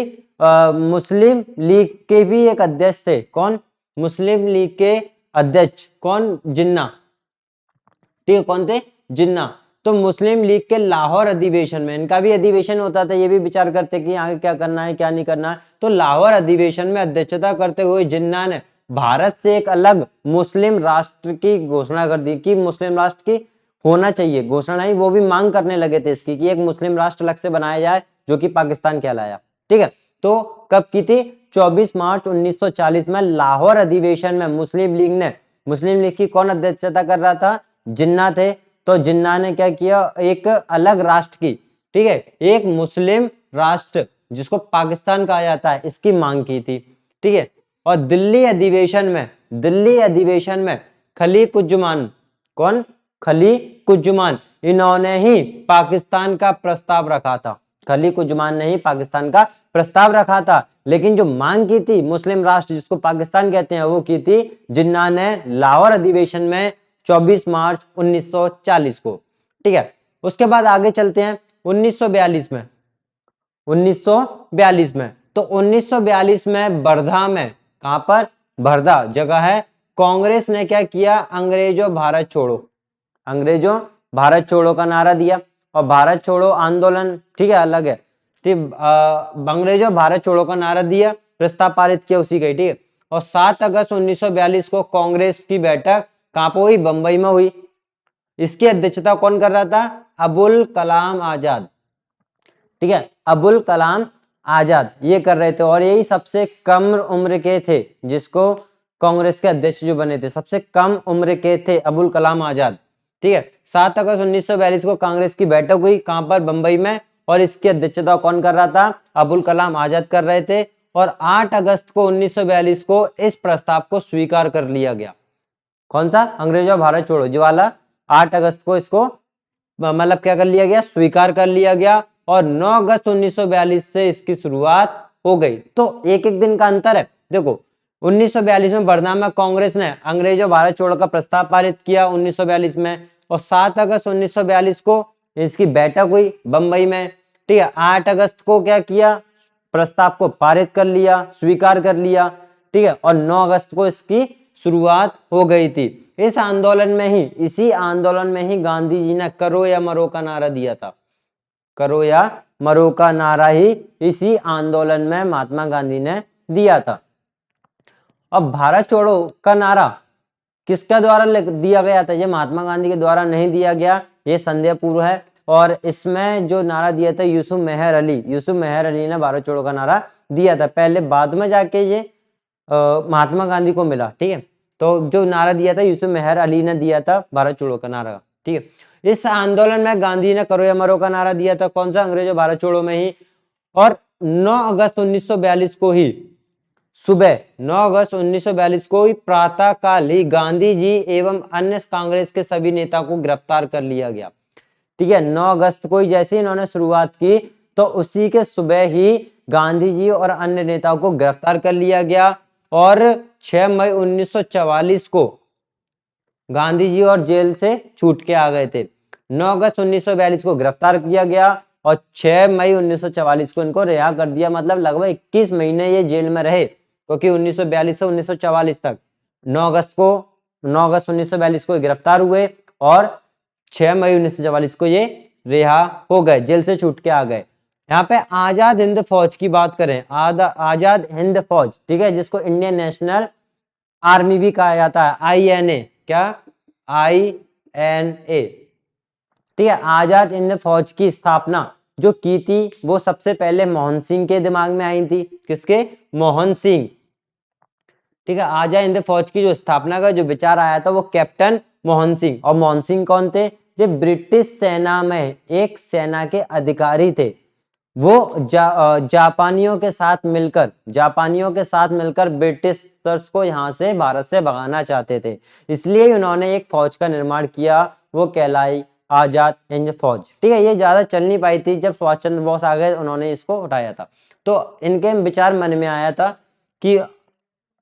मुस्लिम लीग के भी एक अध्यक्ष थे। कौन? मुस्लिम लीग के अध्यक्ष कौन? जिन्ना। ठीक है, कौन थे? जिन्ना। तो मुस्लिम लीग के लाहौर अधिवेशन में, इनका भी अधिवेशन होता था, ये भी विचार करते कि आगे क्या करना है क्या नहीं करना है। तो लाहौर अधिवेशन में अध्यक्षता करते हुए जिन्ना ने भारत से एक अलग मुस्लिम राष्ट्र की घोषणा कर दी, कि मुस्लिम राष्ट्र की होना चाहिए। घोषणा नहीं, वो भी मांग करने लगे थे इसकी, कि एक मुस्लिम राष्ट्र अलग से बनाया जाए, जो कि पाकिस्तान कहलाया। ठीक है, तो कब की थी? 24 मार्च 1940 में लाहौर अधिवेशन में मुस्लिम लीग की कौन अध्यक्षता कर रहा था? जिन्ना थे। तो जिन्ना ने क्या किया? एक अलग राष्ट्र की, ठीक है, एक मुस्लिम राष्ट्र जिसको पाकिस्तान कहा जाता है, इसकी मांग की थी। ठीक है, और दिल्ली अधिवेशन में खलीकुज्जमान, कौन? खलीकुज्जमान, इन्होंने ही पाकिस्तान का प्रस्ताव रखा था। खलीकुज्जमान ने ही पाकिस्तान का प्रस्ताव रखा था, लेकिन जो मांग की थी मुस्लिम राष्ट्र जिसको पाकिस्तान कहते हैं, वो की थी जिन्ना ने लाहौर अधिवेशन में 24 मार्च 1940 को। ठीक है, उसके बाद आगे चलते हैं 1942 में। 1942 में, तो 1942 में वर्धा में, कहां पर? वर्धा जगह है, कांग्रेस ने क्या किया? अंग्रेजों भारत छोड़ो का नारा दिया। और भारत छोड़ो आंदोलन, ठीक है, अलग है। ठीक, अंग्रेजों भारत छोड़ो का नारा दिया, प्रस्ताव पारित किया उसी का, ठीक है। और 7 अगस्त 1942 को कांग्रेस की बैठक कहां पर हुई? बंबई में हुई। इसकी अध्यक्षता कौन कर रहा था? अबुल कलाम आजाद। ठीक है, अबुल कलाम आजाद ये कर रहे थे, और यही सबसे कम उम्र के थे जिसको कांग्रेस के अध्यक्ष जो बने थे, सबसे कम उम्र के थे अबुल कलाम आजाद। ठीक है, 7 अगस्त 1942 को कांग्रेस की बैठक हुई, कहां पर? बंबई में, और इसकी अध्यक्षता कौन कर रहा था? अबुल कलाम आजाद कर रहे थे। और 8 अगस्त को 1942 को इस प्रस्ताव को स्वीकार कर लिया गया। कौन सा? अंग्रेजों भारत छोड़ो जो वाला, 8 अगस्त को इसको मतलब क्या कर लिया गया? स्वीकार कर लिया गया। और 9 अगस्त 1942 से इसकी शुरुआत हो गई। तो एक एक दिन का अंतर है। देखो, 1942 में वर्धा में कांग्रेस ने अंग्रेजों भारत छोड़ो का प्रस्ताव पारित किया 1942 में, और 7 अगस्त 1942 को इसकी बैठक हुई बंबई में। ठीक है, 8 अगस्त को क्या किया? प्रस्ताव को पारित कर लिया, स्वीकार कर लिया। ठीक है, और 9 अगस्त को इसकी शुरुआत हो गई थी। इसी आंदोलन में ही गांधी जी ने करो या मरो का नारा दिया था। करो या मरो का नारा ही इसी आंदोलन में महात्मा गांधी ने दिया था। अब भारत छोड़ो का नारा किसके द्वारा दिया गया था? ये महात्मा गांधी के द्वारा नहीं दिया गया, ये संदेहपूर्ण है। और इसमें जो नारा दिया था यूसुफ मेहर अली ने भारत छोड़ो का नारा दिया था पहले, बाद में जाके ये महात्मा गांधी को मिला। ठीक है, तो जो नारा दिया था यूसुफ मेहर अली ने दिया था भारत छोड़ो का नारा। ठीक है, इस आंदोलन में गांधी ने करो या मरो का नारा दिया था। कौन सा? अंग्रेजों भारत छोड़ो में ही। और 9 अगस्त 1942 को ही सुबह 9 अगस्त 1942 को ही प्रातः काल ही गांधी जी एवं अन्य कांग्रेस के सभी नेता को गिरफ्तार कर लिया गया। ठीक है, 9 अगस्त को ही जैसे ही इन्होंने शुरुआत की, तो उसी के सुबह ही गांधी जी और अन्य नेताओं को गिरफ्तार कर लिया गया। और 6 मई 1944 को गांधी जी और जेल से छूट के आ गए थे। 9 अगस्त 1942 को गिरफ्तार किया गया और 6 मई 1944 को इनको रिहा कर दिया। मतलब लगभग 21 महीने ये जेल में रहे, क्योंकि 1942 से 1944 तक 9 अगस्त 1942 को गिरफ्तार हुए और 6 मई 1944 को ये रिहा हो गए, जेल से छूट के आ गए। यहाँ पे आजाद हिंद फौज की बात करें, आजाद हिंद फौज, ठीक है, जिसको इंडियन नेशनल आर्मी भी कहा जाता है, INA, क्या? INA। ठीक है, आजाद हिंद फौज की स्थापना जो की थी वो सबसे पहले मोहन सिंह के दिमाग में आई थी। किसके? मोहन सिंह। ठीक है, आजाद हिंद फौज की जो स्थापना का जो विचार आया था वो कैप्टन मोहन सिंह। और मोहन सिंह कौन थे? जो ब्रिटिश सेना में एक सेना के अधिकारी थे। वो जापानियों के साथ मिलकर ब्रिटिशर्स को यहाँ से भारत से भगाना चाहते थे, इसलिए उन्होंने एक फौज का निर्माण किया, वो कहलाई आजाद हिंद फौज। ठीक है, ये ज्यादा चल नहीं पाई थी, जब सुभाष चंद्र बोस आ गए उन्होंने इसको उठाया था। तो इनके विचार मन में आया था कि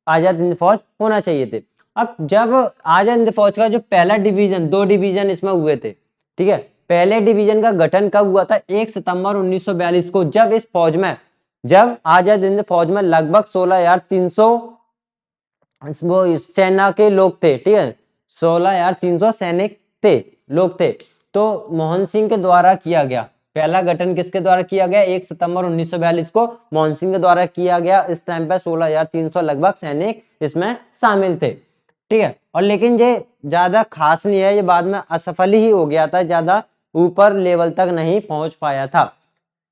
आजाद हिंद फौज होना चाहिए थे। अब जब आजाद हिंद फौज का जो पहला डिवीजन, 2 डिवीजन इसमें हुए थे। ठीक है, पहले डिवीजन का गठन कब हुआ था? 1 सितंबर 1942 को, जब आजाद हिंद फौज में लगभग 16,300 वो सेना के लोग थे। ठीक है, 16,300 सैनिक लोग थे। तो मोहन सिंह के द्वारा किया गया पहला गठन, किसके द्वारा किया गया? 1 सितंबर 1942 को मोहन सिंह के द्वारा किया गया। इस टाइम पे 16,300 लगभग सैनिक इसमें शामिल थे। ठीक है, और लेकिन ये ज्यादा खास नहीं है, ये बाद में असफल ही हो गया था, ज्यादा ऊपर लेवल तक नहीं पहुंच पाया था।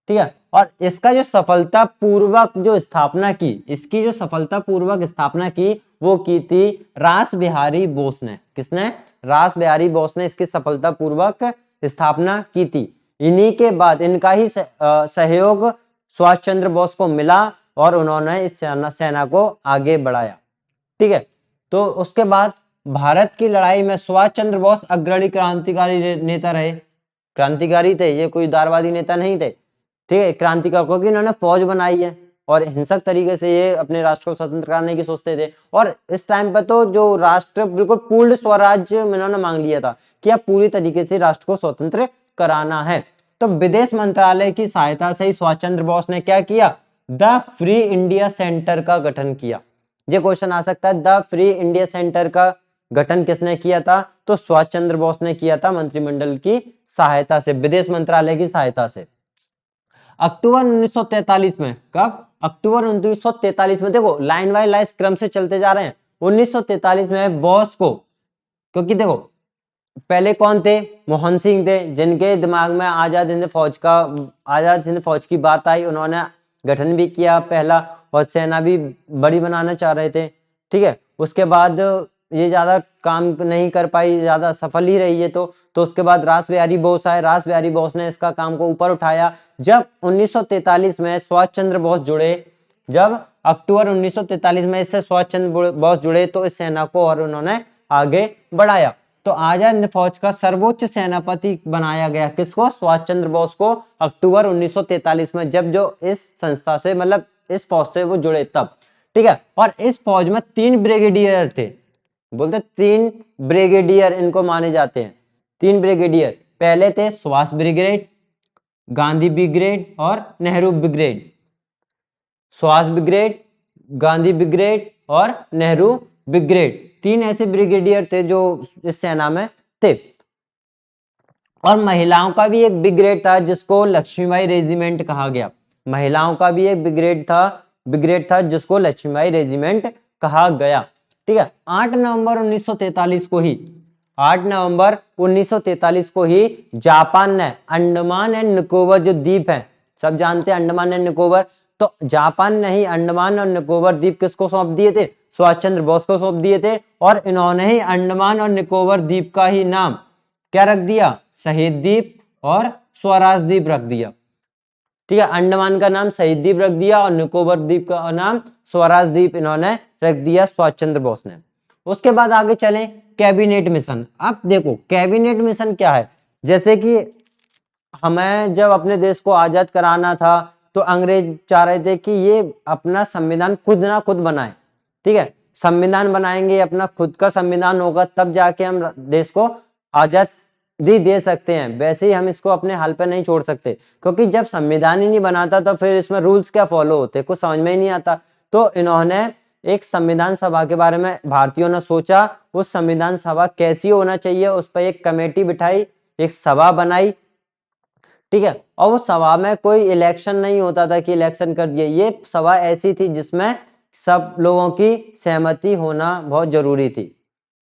ठीक है। और इसका जो सफलतापूर्वक जो स्थापना की, इसकी जो सफलतापूर्वक स्थापना की वो की थी रास बिहारी बोस ने। किसने? रास बिहारी बोस ने इसकी सफलतापूर्वक स्थापना की थी। इन्हीं के बाद इनका ही सहयोग सुभाष चंद्र बोस को मिला और उन्होंने इस सेना को आगे बढ़ाया। ठीक है। तो उसके बाद भारत की लड़ाई में सुभाष चंद्र बोस अग्रणी क्रांतिकारी नेता रहे। क्रांतिकारी थे, ये कोई उदारवादी नेता नहीं थे। ठीक है, क्रांतिकारी, क्योंकि इन्होंने फौज बनाई है और हिंसक तरीके से ये अपने राष्ट्र को स्वतंत्र कराने की सोचते थे। और इस टाइम पे तो जो राष्ट्र बिल्कुल पूर्ण स्वराज्य इन्होंने मांग लिया था कि अब पूरी तरीके से राष्ट्र को स्वतंत्र कराना है। तो विदेश मंत्रालय की सहायता से ही सुभाष चंद्र बोस ने क्या किया? द फ्री इंडिया सेंटर का गठन किया। ये क्वेश्चन आ सकता है, द फ्री इंडिया सेंटर का गठन किसने किया था? तो सुभाष चंद्र बोस ने किया था, मंत्रिमंडल की सहायता से, विदेश मंत्रालय की सहायता से। अक्टूबर 1943 में, कब? अक्टूबर 1943 में, देखो लाइन बाय लाइन क्रम से चलते जा रहे हैं। 1943 में बोस को, क्योंकि देखो पहले कौन थे? मोहन सिंह थे, जिनके दिमाग में आजाद हिंद फौज की बात आई। उन्होंने गठन भी किया पहला, और सेना भी बड़ी बनाना चाह रहे थे। ठीक है। उसके बाद ये ज्यादा काम नहीं कर पाई, ज्यादा सफल ही रही है। तो उसके बाद रास बिहारी बोस आए। रास बिहारी बोस ने इसका काम को ऊपर उठाया। जब 1943 में सुभाष चंद्र बोस जुड़े, जब अक्टूबर 1943 में इससे सुभाष चंद्र बोस जुड़े, तो इस सेना को और उन्होंने आगे बढ़ाया। तो आजाद हिंद फौज का सर्वोच्च सेनापति बनाया गया किसको? सुभाष चंद्र बोस को, अक्टूबर 1943 में, जब जो इस संस्था से, मतलब इस फौज से वो जुड़े तब। ठीक है। और इस फौज में 3 ब्रिगेडियर थे, बोलते 3 ब्रिगेडियर इनको माने जाते हैं। 3 ब्रिगेडियर, पहले थे सुभाष ब्रिगेड, गांधी ब्रिगेड और Nehru brigade. Subhash brigade, Gandhi brigade और नेहरू ब्रिगेड, 3 ऐसे ब्रिगेडियर थे जो इस सेना में थे। और महिलाओं का भी एक ब्रिगेड था जिसको लक्ष्मीबाई रेजिमेंट कहा गया। महिलाओं का भी एक ब्रिगेड था जिसको लक्ष्मीबाई रेजिमेंट कहा गया। ठीक है। 8 नवंबर 1943 को ही, 8 नवंबर 1943 को ही जापान ने अंडमान एंड निकोबार जो द्वीप है, सब जानते हैं अंडमान एंड निकोबार, तो जापान ने ही अंडमान और निकोबार द्वीप किसको सौंप दिए थे? सुभाष चंद्र बोस को सौंप दिए थे। और इन्होंने ही अंडमान और निकोबार द्वीप का ही नाम क्या रख दिया? शहीद द्वीप और स्वराज द्वीप रख दिया। ठीक है। अंडमान का नाम शहीद द्वीप रख दिया और निकोबार द्वीप का नाम स्वराज द्वीप इन्होंने रख दिया, सुभाष चंद्र बोस ने। उसके बाद आगे चलें, कैबिनेट मिशन। अब देखो कैबिनेट मिशन क्या है। जैसे कि हमें जब अपने देश को आजाद कराना था, तो अंग्रेज चाह रहे थे कि ये अपना संविधान खुद ना खुद बनाए। ठीक है। संविधान बनाएंगे, अपना खुद का संविधान होगा, तब जाके हम देश को आजादी दे सकते हैं। वैसे ही हम इसको अपने हाल पे नहीं छोड़ सकते, क्योंकि जब संविधान ही नहीं बनाता तो फिर इसमें रूल्स क्या फॉलो होते, कुछ समझ में ही नहीं आता। तो इन्होंने एक संविधान सभा के बारे में भारतीयों ने सोचा, उस संविधान सभा कैसी होना चाहिए, उस पर एक कमेटी बिठाई, एक सभा बनाई। ठीक है। और वो सभा में कोई इलेक्शन नहीं होता था कि इलेक्शन कर दिए। ये सभा ऐसी थी जिसमें सब लोगों की सहमति होना बहुत जरूरी थी।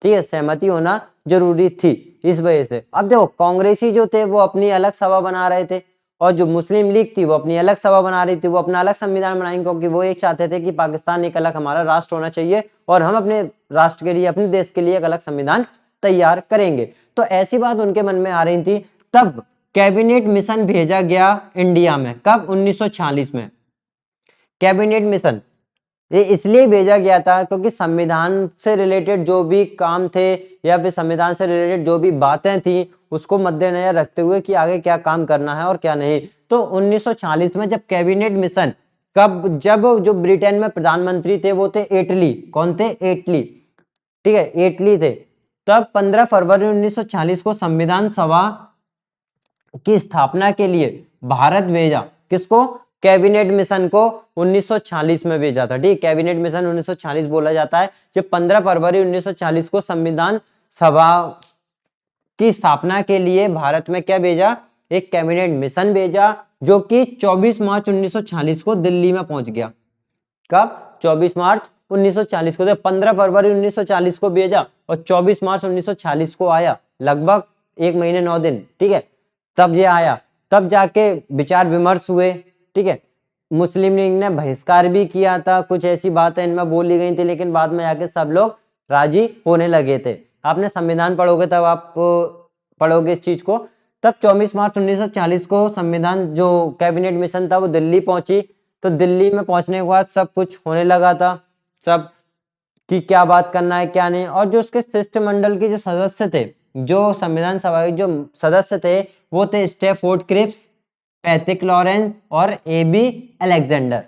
ठीक है, सहमति होना जरूरी थी, इस वजह से। अब देखो कांग्रेसी जो थे वो अपनी अलग सभा बना रहे थे, और जो मुस्लिम लीग थी वो अपनी अलग सभा बना रही थी। वो अपना अलग संविधान बनाएंगे, क्योंकि वो एक चाहते थे कि पाकिस्तान एक अलग हमारा राष्ट्र होना चाहिए, और हम अपने राष्ट्र के लिए, अपने देश के लिए एक अलग संविधान तैयार करेंगे। तो ऐसी बात उनके मन में आ रही थी। तब कैबिनेट मिशन भेजा गया इंडिया में, कब? 1946 में। कैबिनेट मिशन ये इसलिए भेजा गया था क्योंकि संविधान से रिलेटेड जो भी काम थे, या फिर संविधान से रिलेटेड जो भी बातें थी, उसको मद्देनजर रखते हुए कि आगे क्या काम करना है और क्या नहीं। तो 1946 में जब कैबिनेट मिशन, कब? जब जो ब्रिटेन में प्रधानमंत्री थे वो थे एटली। कौन थे? एटली। ठीक है, एटली थे। तब 15 फरवरी 1946 को संविधान सभा की स्थापना के लिए भारत भेजा। किसको? कैबिनेट मिशन को 1946 में भेजा था। ठीक, कैबिनेट मिशन 1946 बोला जाता है। जब 15 फरवरी 1946 को संविधान सभा की स्थापना के लिए भारत में क्या भेजा? एक कैबिनेट मिशन भेजा, जो कि 24 मार्च 1946 को दिल्ली में पहुंच गया। कब? 24 मार्च 1940 को। 15 फरवरी 1940 को भेजा और 24 मार्च 1940 को आया, लगभग 1 महीने 9 दिन। ठीक है, तब ये आया। तब जाके विचार विमर्श हुए, ठीक है। मुस्लिम लीग ने बहिष्कार भी किया था, कुछ ऐसी बातें इनमें बोली गई थी, लेकिन बाद में जाके सब लोग राजी होने लगे थे। आपने संविधान पढ़ोगे तब आप पढ़ोगे इस चीज को। तब 24 मार्च 1940 को संविधान जो कैबिनेट मिशन था वो दिल्ली पहुंची। तो दिल्ली में पहुंचने के बाद सब कुछ होने लगा था, सब कि क्या बात करना है क्या नहीं। और जो उसके शिष्टमंडल के जो सदस्य थे, जो संविधान सभा के जो सदस्य थे, वो थे स्टैफोर्ड क्रिप्स, पैट्रिक लॉरेंस और एबी अलेक्जेंडर,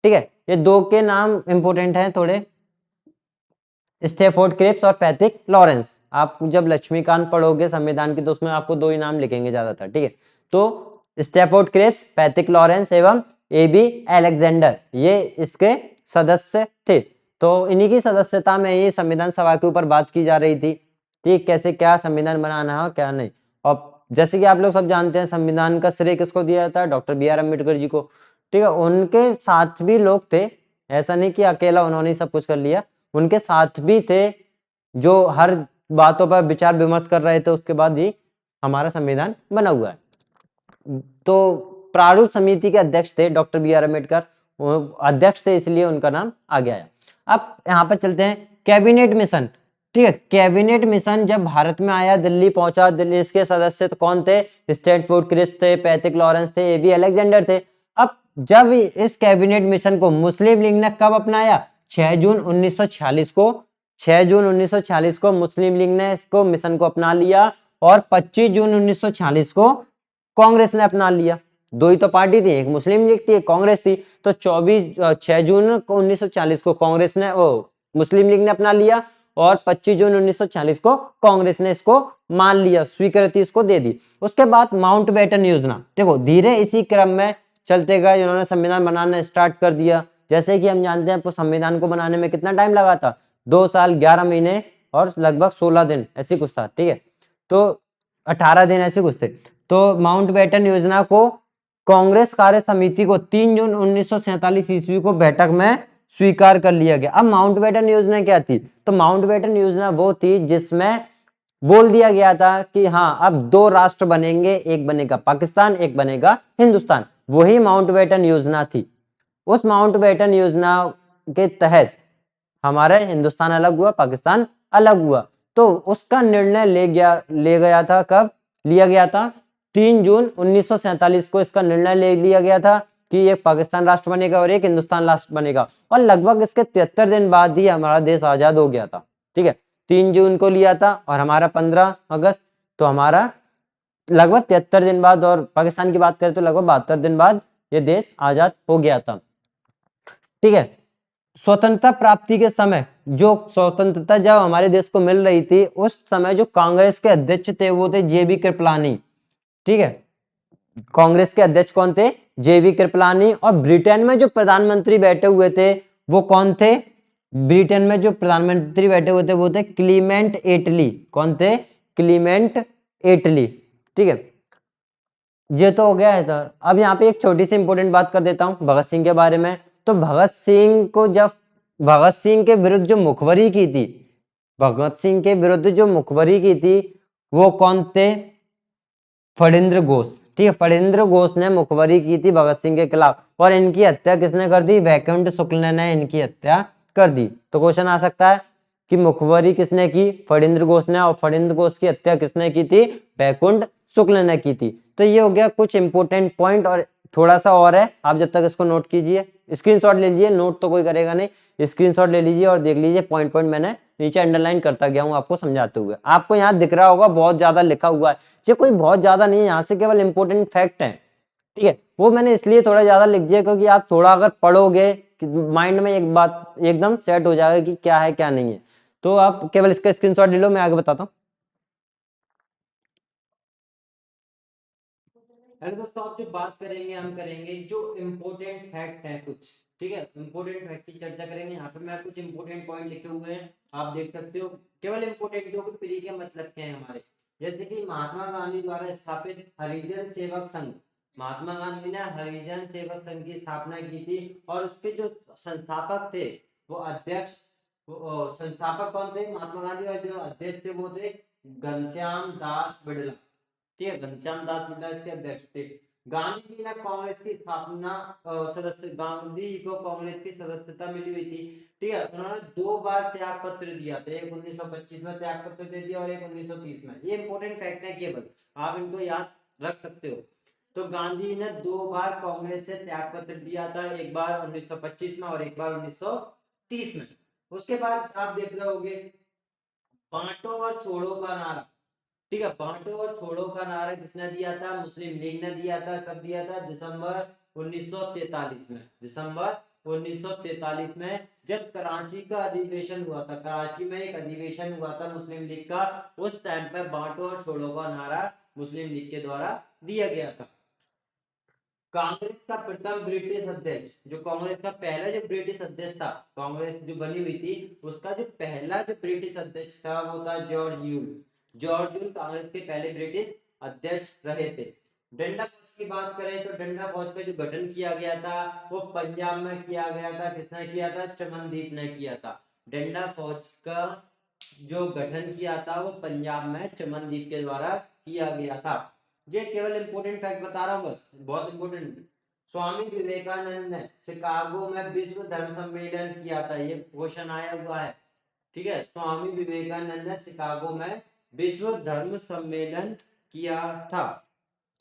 ठीक है। ये दो के नाम इंपोर्टेंट हैं थोड़े, स्टैफोर्ड क्रिप्स और पैट्रिक लॉरेंस। आप जब लक्ष्मीकांत पढ़ोगे संविधान की तो उसमें आपको दो ही नाम लिखेंगे ज्यादातर, ठीक है। तो स्टैफोर्ड क्रिप्स, पैट्रिक लॉरेंस एवं एबी अलेक्जेंडर, ये इसके सदस्य थे। तो इन्हीं की सदस्यता में ये संविधान सभा के ऊपर बात की जा रही थी, ठीक, कैसे क्या संविधान बनाना है और क्या नहीं। और जैसे कि आप लोग सब जानते हैं संविधान का श्रेय किसको दिया जाता है, doctor B are Ambedkar ji को, ठीक है। उनके साथ भी लोग थे, ऐसा नहीं कि अकेला उन्होंने सब कुछ कर लिया, उनके साथ भी थे जो हर बातों पर विचार विमर्श कर रहे थे, उसके बाद ही हमारा संविधान बना हुआ है। तो प्रारूप समिति के अध्यक्ष थे डॉक्टर बी आर अम्बेडकर, अध्यक्ष थे इसलिए उनका नाम आगे आया। अब यहाँ पर चलते हैं कैबिनेट मिशन, ठीक है। कैबिनेट मिशन जब भारत में आया, दिल्ली पहुंचा, दिल्ली इसके सदस्य तो कौन थे, स्टैटफोर्ड क्रिप्स थे, पैट्रिक लॉरेंस थे, एबी अलेक्जेंडर थे। अब जब इस कैबिनेट मिशन को मुस्लिम लीग ने कब अपनाया, 6 जून 1946 को, 6 जून 1946 को मुस्लिम लीग ने इसको मिशन को अपना लिया, और 25 जून 1946 को कांग्रेस ने अपना लिया। दो ही तो पार्टी थी, एक मुस्लिम लीग थी, एक कांग्रेस थी। तो 6 जून को 1940 को कांग्रेस ने मुस्लिम लीग ने अपना लिया, और 25 जून 1940 को कांग्रेस ने इसको मान लिया, स्वीकृति इसको दे दी। उसके बाद माउंटबेटन योजना, देखो धीरे इसी क्रम में चलते गए, इन्होंने संविधान बनाना स्टार्ट कर दिया। जैसे कि हम जानते हैं संविधान को बनाने में कितना टाइम लगा था, 2 साल 11 महीने और लगभग 16 दिन ऐसी कुछ था, ठीक है। तो 18 दिन ऐसे कुछ थे। तो माउंटबेटन योजना को कांग्रेस कार्य समिति को 3 जून 1947 ईस्वी को बैठक में स्वीकार कर लिया गया। अब माउंटबेटन योजना क्या थी, तो माउंटबेटन योजना वो थी जिसमें बोल दिया गया था कि हाँ अब दो राष्ट्र बनेंगे, एक बनेगा पाकिस्तान, एक बनेगा हिंदुस्तान। वही माउंटबेटन योजना थी। उस माउंटबेटन योजना के तहत हमारा हिंदुस्तान अलग हुआ, पाकिस्तान अलग हुआ। तो उसका निर्णय ले गया था, कब लिया गया था, 3 जून 1947 को इसका निर्णय ले लिया गया था कि एक पाकिस्तान राष्ट्र बनेगा और एक हिंदुस्तान राष्ट्र बनेगा। और लगभग इसके 73 दिन बाद ही हमारा देश आजाद हो गया था, ठीक है। 3 जून को लिया था और हमारा 15 अगस्त, तो हमारा लगभग 73 दिन बाद, और पाकिस्तान की बात करें तो लगभग 72 दिन बाद ये देश आजाद हो गया था, ठीक है। स्वतंत्रता प्राप्ति के समय, जो स्वतंत्रता जब हमारे देश को मिल रही थी, उस समय जो कांग्रेस के अध्यक्ष थे वो थे जेबी कृपलानी, ठीक है। कांग्रेस के अध्यक्ष कौन थे, जेबी कृपलानी। और ब्रिटेन में जो प्रधानमंत्री बैठे हुए थे वो कौन थे, ब्रिटेन में जो प्रधानमंत्री बैठे हुए थे वो थे क्लीमेंट एटली। कौन थे, क्लीमेंट एटली, ठीक है। ये तो हो गया है। तो अब यहाँ पे एक छोटी सी इंपॉर्टेंट बात कर देता हूँ भगत सिंह के बारे में। तो भगत सिंह को जब भगत सिंह के विरुद्ध जो मुखबरी की थी, भगत सिंह के विरुद्ध जो मुखबरी की थी वो कौन थे, फणींद्र घोष, ठीक है। फणींद्र घोष ने मुखबरी की थी भगत सिंह के खिलाफ, और इनकी हत्या किसने कर दी, वैकुंठ शुक्ल ने इनकी हत्या कर दी। तो क्वेश्चन आ सकता है कि मुखबरी किसने की, फणींद्र घोष ने, और फणींद्र घोष की हत्या किसने की थी, वैकुंठ शुक्ल ने की थी। तो ये हो गया कुछ इंपोर्टेंट पॉइंट, और थोड़ा सा और है, आप जब तक इसको नोट कीजिए, स्क्रीनशॉट ले लीजिए, नोट तो कोई करेगा नहीं, स्क्रीनशॉट ले लीजिए और देख लीजिए पॉइंट पॉइंट मैंने नीचे अंडरलाइन करता गया हूं आपको समझाते हुए। आपको यहाँ दिख रहा होगा बहुत ज्यादा लिखा हुआ है, ये कोई बहुत ज्यादा नहीं है, यहाँ से केवल इंपोर्टेंट फैक्ट है, ठीक है। वो मैंने इसलिए थोड़ा ज्यादा लिख दिया क्योंकि आप थोड़ा अगर पढ़ोगे माइंड में एक बात एकदम सेट हो जाएगा कि क्या है क्या नहीं है। तो आप केवल इसका स्क्रीनशॉट ले लो, मैं आगे बताता हूँ। अरे दोस्तों आप जो बात करेंगे हम करेंगे जो इम्पोर्टेंट फैक्ट है कुछ, ठीक है, इम्पोर्टेंट फैक्ट की चर्चा करेंगे। यहाँ पे मैं कुछ इम्पोर्टेंट पॉइंट लिखे हुए हैं, आप देख सकते हो, केवल इम्पोर्टेंट जो प्री के मतलब के हैं हमारे। जैसे कि महात्मा गांधी द्वारा स्थापित हरिजन सेवक संघ, महात्मा गांधी ने हरिजन सेवक संघ की स्थापना की थी, और उसके जो संस्थापक थे वो अध्यक्ष, संस्थापक कौन थे महात्मा गांधी, और जो अध्यक्ष थे वो थे घनश्याम दास बिड़ला, ठीक है, घनश्याम दास मिर्जा इसके अध्यक्ष थे। गांधी जी ने कांग्रेस की स्थापना सदस्य गांधी जी को कांग्रेस की सदस्यता मिली हुई थी। ठीक है, उन्होंने 2 बार त्याग पत्र दिया था, एक 1925 में त्याग पत्र दे दिया और एक 1930 में। ये इंपॉर्टेंट फैक्ट है केवल, आप इनको याद रख सकते हो। तो गांधी जी ने 2 बार कांग्रेस से त्याग पत्र दिया था, एक बार 1925 में और एक बार 1930 में। उसके बाद आप देख रहे होगे बांटो और छोड़ो का नारा। ठीक है, बांटो और छोड़ो का नारा किसने दिया था? मुस्लिम लीग ने दिया था। कब दिया था? दिसंबर 1943 में। दिसंबर 1943 में जब कराची का अधिवेशन हुआ था, कराची में एक अधिवेशन हुआ था मुस्लिम लीग का, उस टाइम पे बांटो और छोड़ो का नारा मुस्लिम लीग के द्वारा दिया गया था। कांग्रेस का प्रथम ब्रिटिश अध्यक्ष, जो कांग्रेस का पहला जो ब्रिटिश अध्यक्ष था, कांग्रेस जो बनी हुई थी उसका जो पहला जो ब्रिटिश अध्यक्ष था वो था George Yule. George Yule Congress के पहले ब्रिटिश अध्यक्ष रहे थे। डंडा फौज की बात करें तो डंडा फौज का जो गठन किया गया था वो पंजाब में किया गया था। किसने किया था? चमनदीप ने किया था। डंडा फौज का जो गठन किया था वो पंजाब में चमनदीप के द्वारा किया गया था। ये केवल इंपोर्टेंट फैक्ट बता रहा हूँ, बस बहुत इंपोर्टेंट। स्वामी विवेकानंद ने शिकागो में विश्व धर्म सम्मेलन किया था, ये क्वेश्चन आया हुआ है। ठीक है, स्वामी विवेकानंद ने शिकागो में विश्व धर्म सम्मेलन किया था।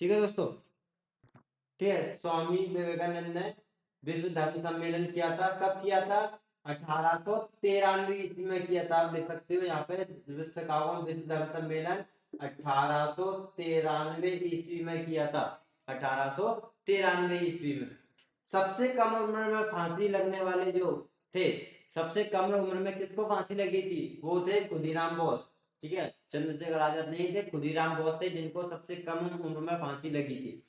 ठीक है दोस्तों, ठीक है, स्वामी विवेकानंद ने विश्व धर्म सम्मेलन किया था। कब किया था? 1893 ईस्वी में किया था। आप देख सकते हो यहाँ पे शिकागो में विश्व धर्म सम्मेलन 1893 ईस्वी में किया था। 1893 ईस्वी में। सबसे कम उम्र में फांसी लगने वाले जो थे, सबसे कम उम्र में किसको फांसी लगी थी? वो थे खुदीराम बोस। ठीक है, चंद्रशेखर आजाद नहीं थे, खुदीराम बोस थे जिनको सबसे कम उम्र में फांसी लगी थी।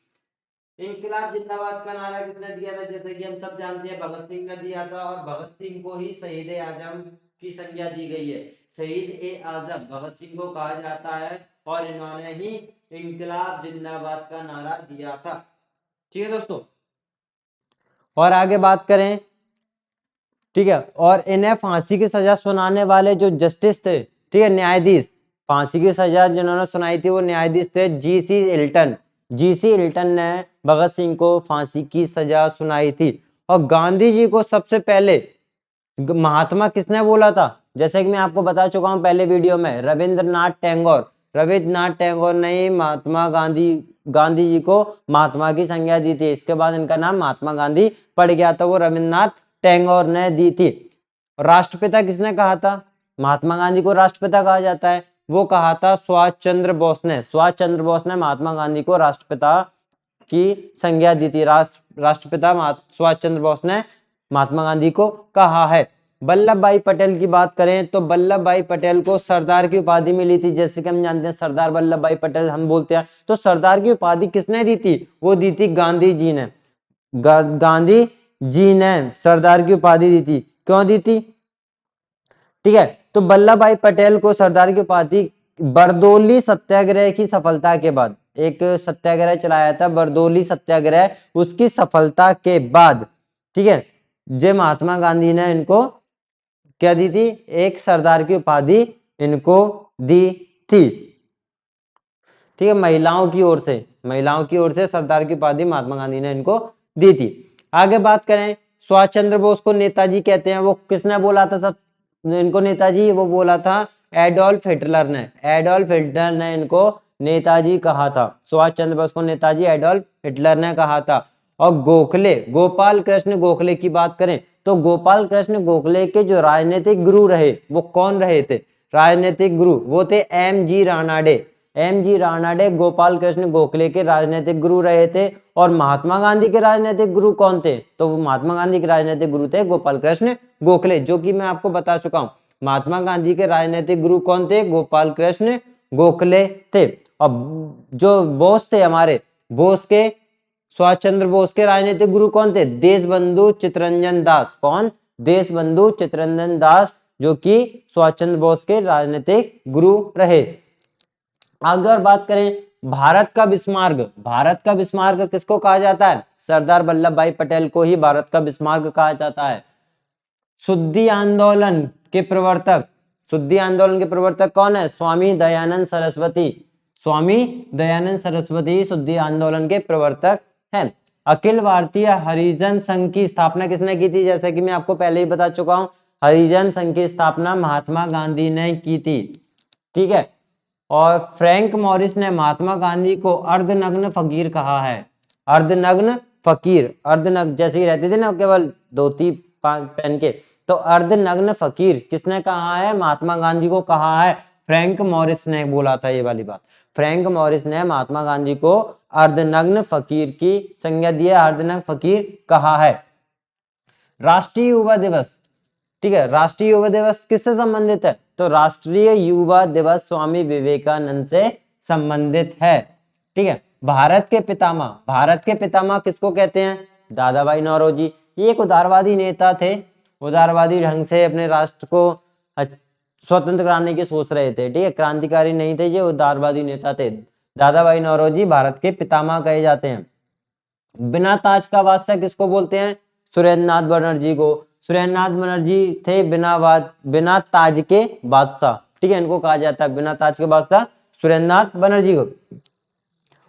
इंकलाब जिंदाबाद का नारा किसने दिया था? जैसे कि हम सब जानते हैं भगत सिंह ने दिया था, और भगत सिंह को ही शहीद ए आजम की संज्ञा दी गई है। शहीद ए आजम भगत सिंह को कहा जाता है और इन्होंने ही इंकलाब जिंदाबाद का नारा दिया था। ठीक है दोस्तों, और आगे बात करें, ठीक है, और इन्हें फांसी की सजा सुनाने वाले जो जस्टिस थे, ठीक है, न्यायाधीश, फांसी की सजा जिन्होंने सुनाई थी वो न्यायाधीश थे जीसी इल्टन। जीसी इल्टन ने भगत सिंह को फांसी की सजा सुनाई थी। और गांधी जी को सबसे पहले महात्मा किसने बोला था? जैसे कि मैं आपको बता चुका हूं पहले वीडियो में, रविंद्रनाथ टैगोर। रविंद्रनाथ टैगोर ने ही महात्मा गांधी जी को महात्मा की संज्ञा दी थी। इसके बाद इनका नाम महात्मा गांधी पड़ गया था, वो रविंद्रनाथ टैगोर ने दी थी। राष्ट्रपिता किसने कहा था? महात्मा गांधी को राष्ट्रपिता कहा जाता है, वो कहा था सुभाष चंद्र बोस ने। सुभाष चंद्र बोस ने महात्मा गांधी को राष्ट्रपिता की संज्ञा दी थी। राष्ट्रपिता सुभाष चंद्र बोस ने महात्मा गांधी को कहा है। वल्लभ भाई पटेल की बात करें तो वल्लभ भाई पटेल को सरदार की उपाधि मिली थी। जैसे कि हम जानते हैं सरदार वल्लभ भाई पटेल हम बोलते हैं, तो सरदार की उपाधि किसने दी थी? वो दी थी गांधी जी ने। गांधी जी ने सरदार की उपाधि दी थी। क्यों दी थी? ठीक है, तो वल्लभ भाई पटेल को सरदार की उपाधि बरदोली सत्याग्रह की सफलता के बाद, एक सत्याग्रह चलाया था बरदोली सत्याग्रह, उसकी सफलता के बाद, ठीक है, जय महात्मा गांधी ने इनको क्या दी थी? एक सरदार की उपाधि इनको दी थी। ठीक है, महिलाओं की ओर से सरदार की उपाधि महात्मा गांधी ने इनको दी थी। आगे बात करें, सुभाष चंद्र बोस को नेताजी कहते हैं, वो किसने बोला था सब इनको नेताजी? वो बोला था एडोल्फ हिटलर ने। एडोल्फ हिटलर ने इनको नेताजी कहा था। सुभाष चंद्र बोस को नेताजी एडोल्फ हिटलर ने कहा था। और गोखले, गोपाल कृष्ण गोखले की बात करें तो गोपाल कृष्ण गोखले के जो राजनीतिक गुरु रहे वो कौन रहे थे? राजनीतिक गुरु वो थे M G Ranade. M G Ranade Gopal Krishna Gokhale के राजनीतिक गुरु रहे थे। और महात्मा गांधी के राजनीतिक गुरु कौन थे? तो वो महात्मा गांधी के राजनीतिक गुरु थे गोपाल कृष्ण गोखले, जो कि मैं आपको बता चुका हूं। महात्मा गांधी के राजनीतिक गुरु कौन थे? गोपाल कृष्ण गोखले थे। अब जो बोस थे हमारे, बोस के सुभाष चंद्र बोस के राजनीतिक गुरु कौन थे? देशबंधु चित्तरंजन दास। कौन? देशबंधु चित्तरंजन दास, जो कि सुभाष चंद्र बोस के राजनीतिक गुरु रहे। अगर बात करें भारत का बिस्मार्क, भारत का बिस्मार्क किसको कहा जाता है? सरदार वल्लभ भाई पटेल को ही भारत का बिस्मार्क कहा जाता है। शुद्धि आंदोलन के प्रवर्तक, शुद्धि आंदोलन के प्रवर्तक कौन है? स्वामी दयानंद सरस्वती। स्वामी दयानंद सरस्वती शुद्धि आंदोलन के प्रवर्तक हैं। अखिल भारतीय हरिजन संघ की स्थापना किसने की थी? जैसे कि मैं आपको पहले ही बता चुका हूं, हरिजन संघ की स्थापना महात्मा गांधी ने की थी। ठीक है। और फ्रैंक मॉरिस ने महात्मा गांधी को अर्धनग्न फकीर कहा है। अर्धनग्न फकीर, अर्धनग्न जैसे ही रहते थे ना केवल धोती पहन के, तो अर्धनग्न फकीर किसने कहा है? महात्मा गांधी को कहा है। फ्रैंक मॉरिस ने बोला था ये वाली बात। फ्रैंक मॉरिस ने महात्मा गांधी को अर्धनग्न फकीर की संज्ञा दी है, अर्धनग्न फकीर कहा है। राष्ट्रीय युवा दिवस, ठीक है, राष्ट्रीय युवा दिवस किससे संबंधित है? तो राष्ट्रीय युवा दिवस स्वामी विवेकानंद से संबंधित है। ठीक है। भारत के पितामह, भारत के पितामह किसको कहते हैं? दादा भाई नौरोजी। ये एक उदारवादी नेता थे, उदारवादी ढंग से अपने राष्ट्र को स्वतंत्र कराने की सोच रहे थे। ठीक है, क्रांतिकारी नहीं थे, ये उदारवादी नेता थे। दादा भाई नौरोजी भारत के पितामह कहे जाते हैं। बिना ताज का बादशाह किसको बोलते हैं? सुरेंद्रनाथ बनर्जी को। सुरेंद्रनाथ बनर्जी थे बिना ताज के बादशाह। ठीक है, इनको कहा जाता है बिना ताज के बादशाह सुरेंद्रनाथ बनर्जी को।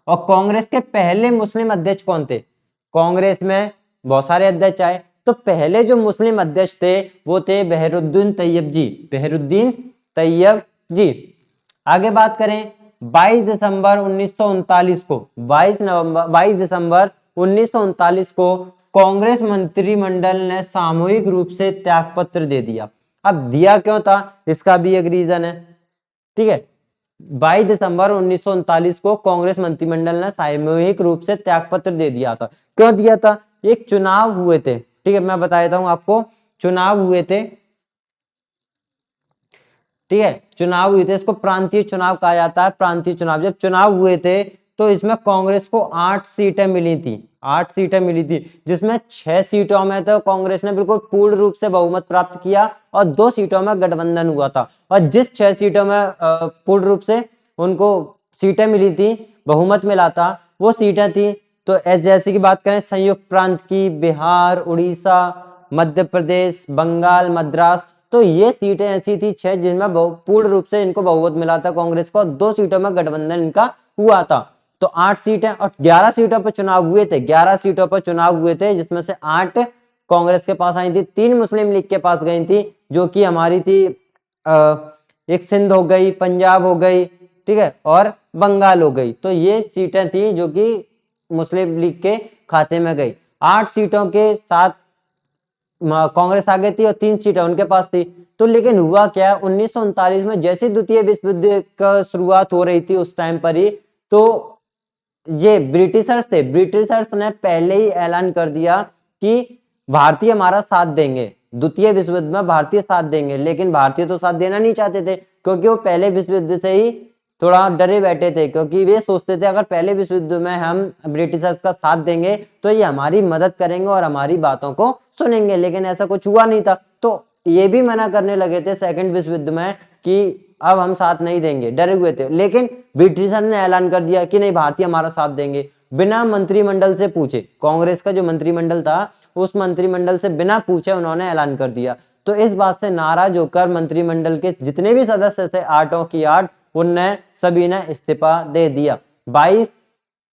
और कांग्रेस के पहले मुस्लिम अध्यक्ष कौन थे? कांग्रेस में बहुत सारे अध्यक्ष आए, तो पहले जो मुस्लिम अध्यक्ष थे वो थे बहरुद्दीन तैयब जी, बहरुद्दीन तैयब जी। आगे बात करें, 22 दिसंबर 1939 को, 22 दिसंबर 1939 को कांग्रेस मंत्रिमंडल ने सामूहिक रूप से त्यागपत्र दे दिया। अब दिया क्यों था, इसका भी एक रीजन है। ठीक है, 22 दिसंबर 1939 को कांग्रेस मंत्रिमंडल ने सामूहिक रूप से त्यागपत्र दे दिया था। क्यों दिया था? एक चुनाव हुए थे। ठीक है, मैं बता देता हूं आपको, चुनाव हुए थे। ठीक है, चुनाव हुए थे, इसको प्रांतीय चुनाव कहा जाता है। प्रांतीय चुनाव, जब चुनाव हुए थे तो इसमें कांग्रेस को 8 सीटें मिली थी, 8 सीटें मिली थी, जिसमें 6 सीटों में तो कांग्रेस ने बिल्कुल पूर्ण रूप से बहुमत प्राप्त किया और 2 सीटों में गठबंधन हुआ था। और जिस 6 सीटों में पूर्ण रूप से उनको सीटें मिली थी, बहुमत मिला था, वो सीटें थी तो जैसे की बात करें संयुक्त प्रांत की, बिहार, उड़ीसा, मध्य प्रदेश, बंगाल, मद्रास, तो ये सीटें ऐसी थी 6 जिनमें पूर्ण रूप से इनको बहुमत मिला था कांग्रेस को, 2 सीटों में गठबंधन इनका हुआ था। तो 8 सीटें और 11 सीटों पर चुनाव हुए थे, 11 सीटों पर चुनाव हुए थे, जिसमें से 8 कांग्रेस के पास आई थी, 3 मुस्लिम लीग के पास गई थी, जो कि हमारी थी एक सिंध हो गई, पंजाब हो गई, ठीक है, और बंगाल हो गई। तो ये सीटें थी जो कि मुस्लिम लीग के खाते में गई। 8 सीटों के साथ कांग्रेस आ गई थी और 3 सीटें उनके पास थी। तो लेकिन हुआ क्या, 1939 में जैसे द्वितीय विश्व युद्ध का शुरुआत हो रही थी उस टाइम पर ही, तो ये ब्रिटिशर्स थे, ब्रिटिशर्स ने पहले ही ऐलान कर दिया कि भारतीय हमारा साथ देंगे, द्वितीय विश्व युद्ध में भारतीय साथ देंगे। लेकिन भारतीय तो साथ देना नहीं चाहते थे, क्योंकि वो पहले विश्व युद्ध से ही थोड़ा डरे बैठे थे, क्योंकि वे सोचते थे अगर पहले विश्व युद्ध में हम ब्रिटिशर्स का साथ देंगे तो ये हमारी मदद करेंगे और हमारी बातों को सुनेंगे। लेकिन ऐसा कुछ हुआ नहीं था, तो ये भी मना करने लगे थे सेकंड विश्व युद्ध में कि अब हम साथ नहीं देंगे, डरे हुए थे। लेकिन ब्रिटिशर ने ऐलान कर दिया कि नहीं, भारतीय हमारा साथ देंगे, बिना मंत्रिमंडल से पूछे। कांग्रेस का जो मंत्रिमंडल था उस मंत्रिमंडल से बिना पूछे उन्होंने ऐलान कर दिया। तो इस बात से नाराज होकर मंत्रिमंडल के जितने भी सदस्य थे, 8 की 8, उनने सभी ने इस्तीफा दे दिया। 22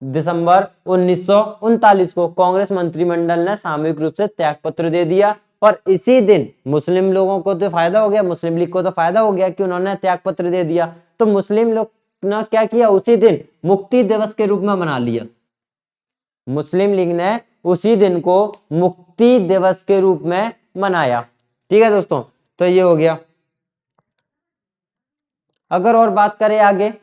दिसंबर 1939 को कांग्रेस मंत्रिमंडल ने सामूहिक रूप से त्यागपत्र दे दिया। और इसी दिन मुस्लिम लोगों को तो फायदा हो गया, मुस्लिम लीग को तो फायदा हो गया कि उन्होंने त्यागपत्र दे दिया। तो मुस्लिम लोग ने क्या किया, उसी दिन मुक्ति दिवस के रूप में मना लिया। मुस्लिम लीग ने उसी दिन को मुक्ति दिवस के रूप में मनाया। ठीक है दोस्तों, तो ये हो गया। अगर और बात करें आगे,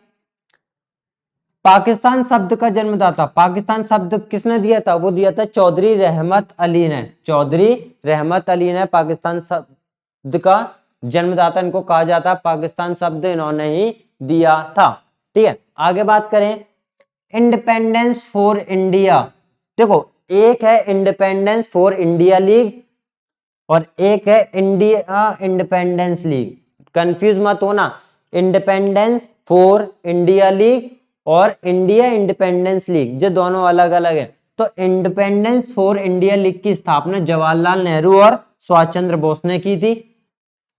पाकिस्तान शब्द का जन्मदाता, पाकिस्तान शब्द किसने दिया था? वो दिया था चौधरी रहमत अली ने। चौधरी रहमत अली ने पाकिस्तान शब्द का जन्मदाता इनको कहा जाता है, पाकिस्तान शब्द इन्होंने ही दिया था। ठीक है, आगे बात करें, इंडिपेंडेंस फॉर इंडिया। देखो, एक है इंडिपेंडेंस फॉर इंडिया लीग और एक है इंडिया इंडिपेंडेंस लीग, कंफ्यूज मत होना। इंडिपेंडेंस फॉर इंडिया लीग और इंडिया इंडिपेंडेंस लीग, जो दोनों अलग अलग है। तो इंडिपेंडेंस फॉर इंडिया लीग की स्थापना जवाहरलाल नेहरू और सुभाष चंद्र बोस ने की थी,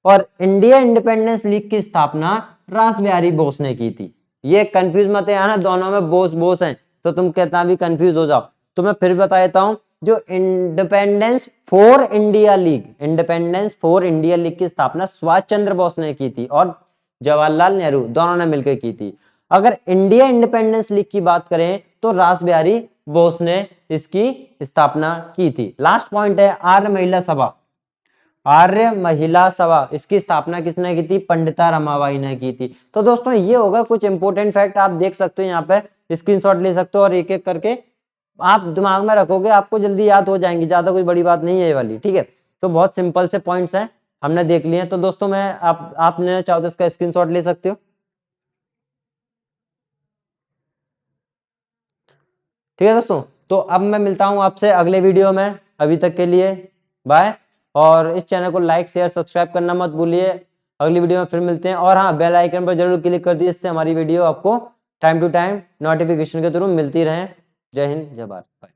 और इंडिया इंडिपेंडेंस लीग की स्थापना रास बिहारी बोस ने की थी। ये कंफ्यूज मत है ना, दोनों में बोस बोस हैं तो तुम कितना भी कंफ्यूज हो जाओ। तो मैं फिर बता देता हूं, जो इंडिपेंडेंस फॉर इंडिया लीग की स्थापना सुभाष चंद्र बोस ने की थी और जवाहरलाल नेहरू दोनों ने मिलकर की थी। अगर इंडिया इंडिपेंडेंस लीग की बात करें तो रास बिहारी बोस ने इसकी स्थापना की थी। लास्ट पॉइंट है आर्य महिला सभा। आर्य महिला सभा इसकी स्थापना किसने की थी? पंडिता रमाबाई ने की थी। तो दोस्तों ये होगा कुछ इंपोर्टेंट फैक्ट, आप देख सकते हो यहाँ पे स्क्रीनशॉट ले सकते हो और एक एक करके आप दिमाग में रखोगे, आपको जल्दी याद हो जाएंगी, ज्यादा कोई बड़ी बात नहीं है ये वाली, ठीक है। तो बहुत सिंपल से पॉइंट्स हैं, हमने देख लिए हैं। तो दोस्तों मैं आपने चाहो तो इसका स्क्रीनशॉट ले सकते हो, ठीक है दोस्तों। तो अब मैं मिलता हूं आपसे अगले वीडियो में, अभी तक के लिए बाय। और इस चैनल को लाइक शेयर सब्सक्राइब करना मत भूलिए। अगली वीडियो में फिर मिलते हैं, और हाँ बेल आइकन पर जरूर क्लिक कर दिए, इससे हमारी वीडियो आपको टाइम टू टाइम नोटिफिकेशन के थ्रू मिलती रहे। जय हिंद, जय भारत, बाय।